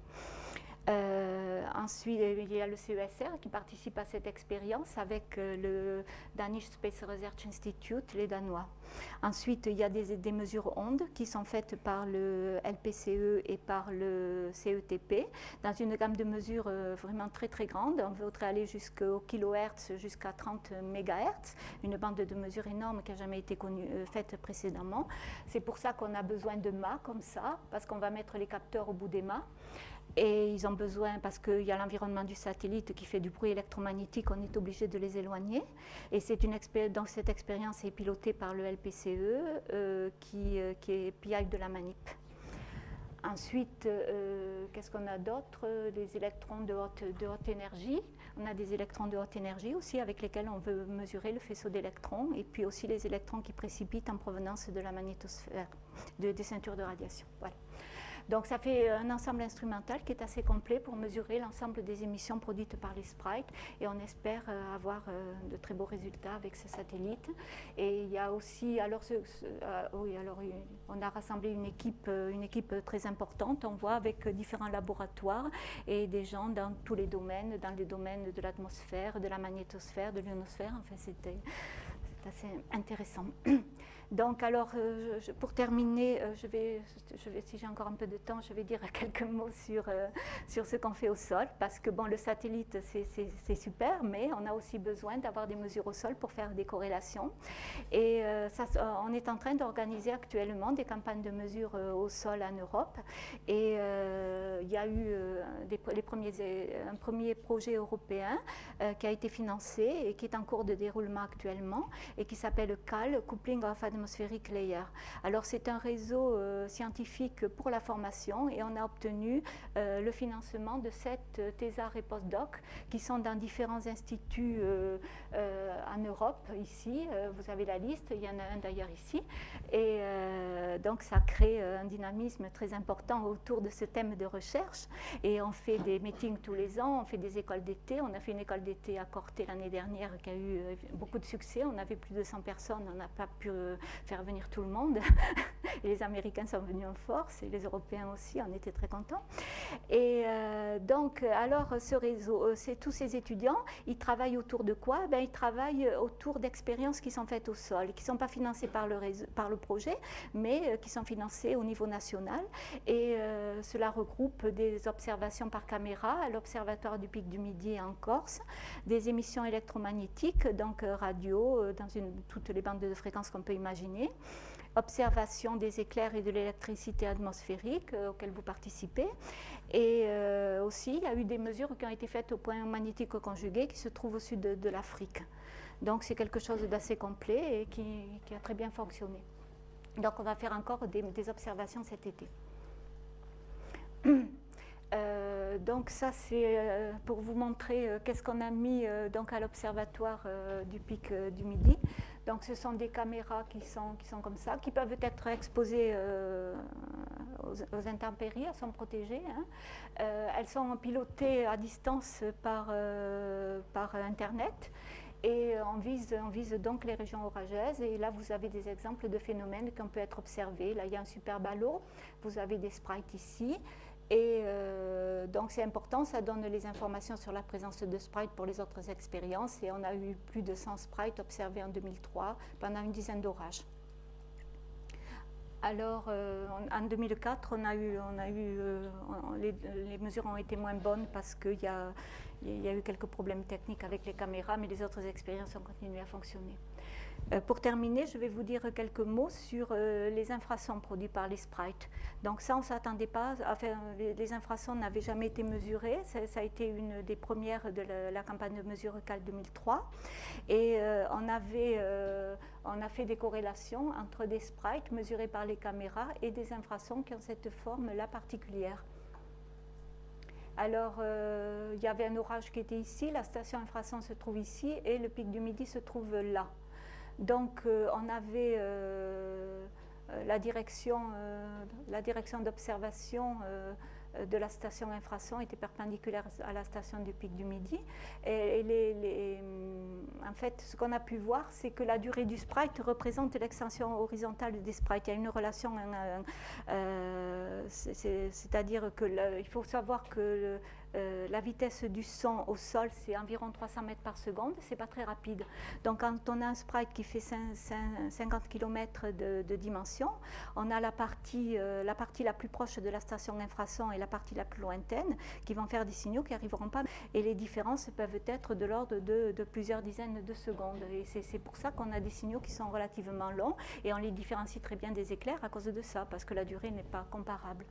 Speaker 1: Ensuite, il y a le CESR qui participe à cette expérience avec le Danish Space Research Institute, les Danois. Ensuite, il y a des mesures ondes qui sont faites par le LPCE et par le CETP dans une gamme de mesures vraiment très très grande. On voudrait aller jusqu'au kilohertz, jusqu'à 30 MHz, une bande de mesures énorme qui n'a jamais été faite précédemment. C'est pour ça qu'on a besoin de mâts comme ça, parce qu'on va mettre les capteurs au bout des mâts. Et ils ont besoin, parce qu'il y a l'environnement du satellite qui fait du bruit électromagnétique, on est obligé de les éloigner. Et donc cette expérience est pilotée par le LPCE, qui est PI de la manip. Ensuite, qu'est-ce qu'on a d'autre? Les électrons de haute énergie. On a des électrons de haute énergie aussi avec lesquels on veut mesurer le faisceau d'électrons, et puis aussi les électrons qui précipitent en provenance de la magnétosphère, des ceintures de radiation. Voilà. Donc ça fait un ensemble instrumental qui est assez complet pour mesurer l'ensemble des émissions produites par les sprites, et on espère avoir de très beaux résultats avec ce satellite. Et il y a aussi, on a rassemblé une équipe très importante, on voit, avec différents laboratoires et des gens dans tous les domaines, dans les domaines de l'atmosphère, de la magnétosphère, de l'ionosphère. Enfin, c'est assez intéressant. Donc, alors, pour terminer, si j'ai encore un peu de temps, je vais dire quelques mots sur ce qu'on fait au sol, parce que bon, le satellite, c'est super, mais on a aussi besoin d'avoir des mesures au sol pour faire des corrélations. Et on est en train d'organiser actuellement des campagnes de mesure au sol en Europe. Et il y a eu un premier projet européen qui a été financé et qui est en cours de déroulement actuellement, et qui s'appelle CAL, Coupling of Atmospheric Layer. Alors c'est un réseau scientifique pour la formation, et on a obtenu le financement de 7 thésards et postdocs qui sont dans différents instituts en Europe. Ici, vous avez la liste, il y en a un d'ailleurs ici, et donc ça crée un dynamisme très important autour de ce thème de recherche, et on fait des meetings tous les ans, on fait des écoles d'été. On a fait une école d'été à Corté l'année dernière qui a eu beaucoup de succès. On avait plus de 100 personnes, on n'a pas pu faire venir tout le monde. Et les Américains sont venus en force, et les Européens aussi, on était très contents. Et donc, alors, ce réseau, tous ces étudiants, ils travaillent autour de quoi? Ils travaillent autour d'expériences qui sont faites au sol, qui ne sont pas financées par le projet, mais qui sont financées au niveau national. Et cela regroupe des observations par caméra à l'Observatoire du Pic du Midi en Corse, des émissions électromagnétiques, donc radio, dans toutes les bandes de fréquences qu'on peut imaginer, observation des éclairs et de l'électricité atmosphérique auxquelles vous participez. Et aussi, il y a eu des mesures qui ont été faites au point magnétique conjugué qui se trouve au sud de l'Afrique. Donc c'est quelque chose d'assez complet et qui a très bien fonctionné. Donc on va faire encore des observations cet été. Donc ça c'est pour vous montrer qu'est-ce qu'on a mis donc à l'observatoire du Pic du Midi. Donc ce sont des caméras qui sont comme ça, qui peuvent être exposées aux intempéries, elles sont protégées. Hein. Elles sont pilotées à distance par Internet. Et on vise donc les régions orageuses. Et là, vous avez des exemples de phénomènes qui peuvent être observés. Là, il y a un superbe halo. Vous avez des sprites ici. Et donc, c'est important. Ça donne les informations sur la présence de sprites pour les autres expériences. Et on a eu plus de 100 sprites observés en 2003 pendant une dizaine d'orages. Alors, en 2004, les mesures ont été moins bonnes parce qu'il y a eu quelques problèmes techniques avec les caméras, mais les autres expériences ont continué à fonctionner. Pour terminer, je vais vous dire quelques mots sur les infrasons produits par les sprites. Donc ça, on ne s'attendait pas, enfin, les infrasons n'avaient jamais été mesurés. Ça a été une des premières de la campagne de mesure CAL 2003. Et on a fait des corrélations entre des sprites mesurés par les caméras et des infrasons qui ont cette forme-là particulière. Alors, il y avait un orage qui était ici, la station infrason se trouve ici et le Pic du Midi se trouve là. Donc, on avait la direction d'observation de la station infrason était perpendiculaire à la station du Pic du Midi. Et en fait, ce qu'on a pu voir, c'est que la durée du sprite représente l'extension horizontale des sprites. Il y a une relation, c'est-à-dire qu'il faut savoir que la vitesse du son au sol, c'est environ 300 mètres par seconde, c'est pas très rapide. Donc quand on a un sprite qui fait 50 km de dimension, on a la partie la plus proche de la station infrason et la partie la plus lointaine qui vont faire des signaux qui n'arriveront pas. Et les différences peuvent être de l'ordre de plusieurs dizaines de secondes. Et c'est pour ça qu'on a des signaux qui sont relativement longs et on les différencie très bien des éclairs à cause de ça, parce que la durée n'est pas comparable.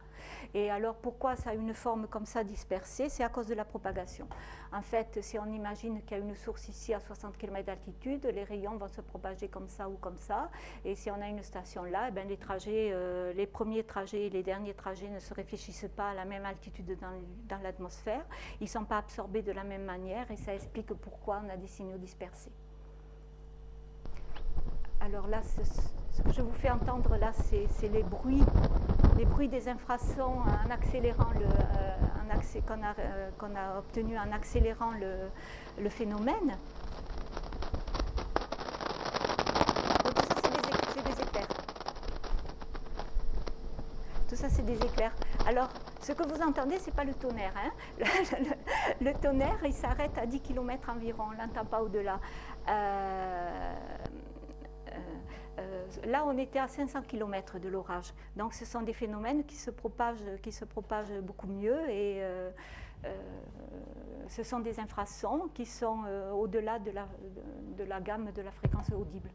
Speaker 1: Et alors pourquoi ça a une forme comme ça dispersée? C'est à cause de la propagation. En fait, si on imagine qu'il y a une source ici à 60 km d'altitude, les rayons vont se propager comme ça ou comme ça. Et si on a une station là, eh bien, les premiers trajets et les derniers trajets ne se réfléchissent pas à la même altitude dans l'atmosphère. Ils ne sont pas absorbés de la même manière et ça explique pourquoi on a des signaux dispersés. Alors là, ce que je vous fais entendre là, c'est les bruits des infrasons en accélérant qu'on a obtenu en accélérant le phénomène. Donc tout ça, c'est des éclairs. Tout ça, c'est des éclairs. Alors, ce que vous entendez, ce n'est pas le tonnerre. Hein. Le tonnerre, il s'arrête à 10 km environ, on ne l'entend pas au-delà. Là, on était à 500 km de l'orage. Donc, ce sont des phénomènes qui se propagent beaucoup mieux et ce sont des infrasons qui sont au-delà de la gamme de la fréquence audible.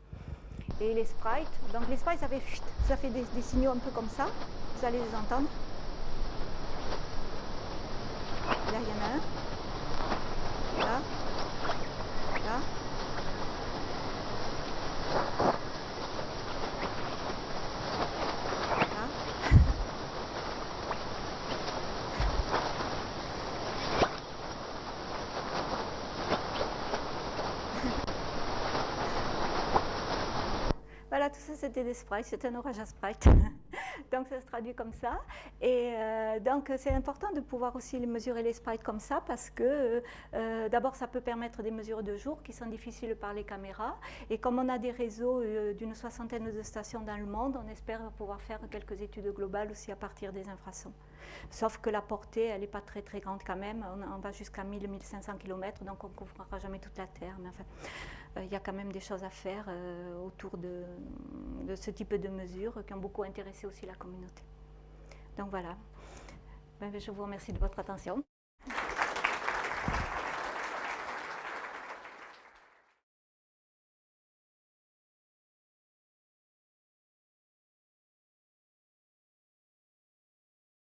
Speaker 1: Et les sprites, donc les sprites, ça fait des signaux un peu comme ça. Vous allez les entendre. Là, il y en a un. Là. Là. Voilà, tout ça c'était des sprites, c'est un orage à sprites. Donc ça se traduit comme ça. Et donc c'est important de pouvoir aussi mesurer les sprites comme ça parce que d'abord ça peut permettre des mesures de jour qui sont difficiles par les caméras. Et comme on a des réseaux d'une 60aine de stations dans le monde, on espère pouvoir faire quelques études globales aussi à partir des infrasons. Sauf que la portée, elle n'est pas très très grande quand même. On va jusqu'à 1000-1500 km, donc on ne couvrira jamais toute la Terre. Mais enfin, il y a quand même des choses à faire autour de ce type de mesures qui ont beaucoup intéressé aussi la communauté. Donc voilà, je vous remercie de votre attention.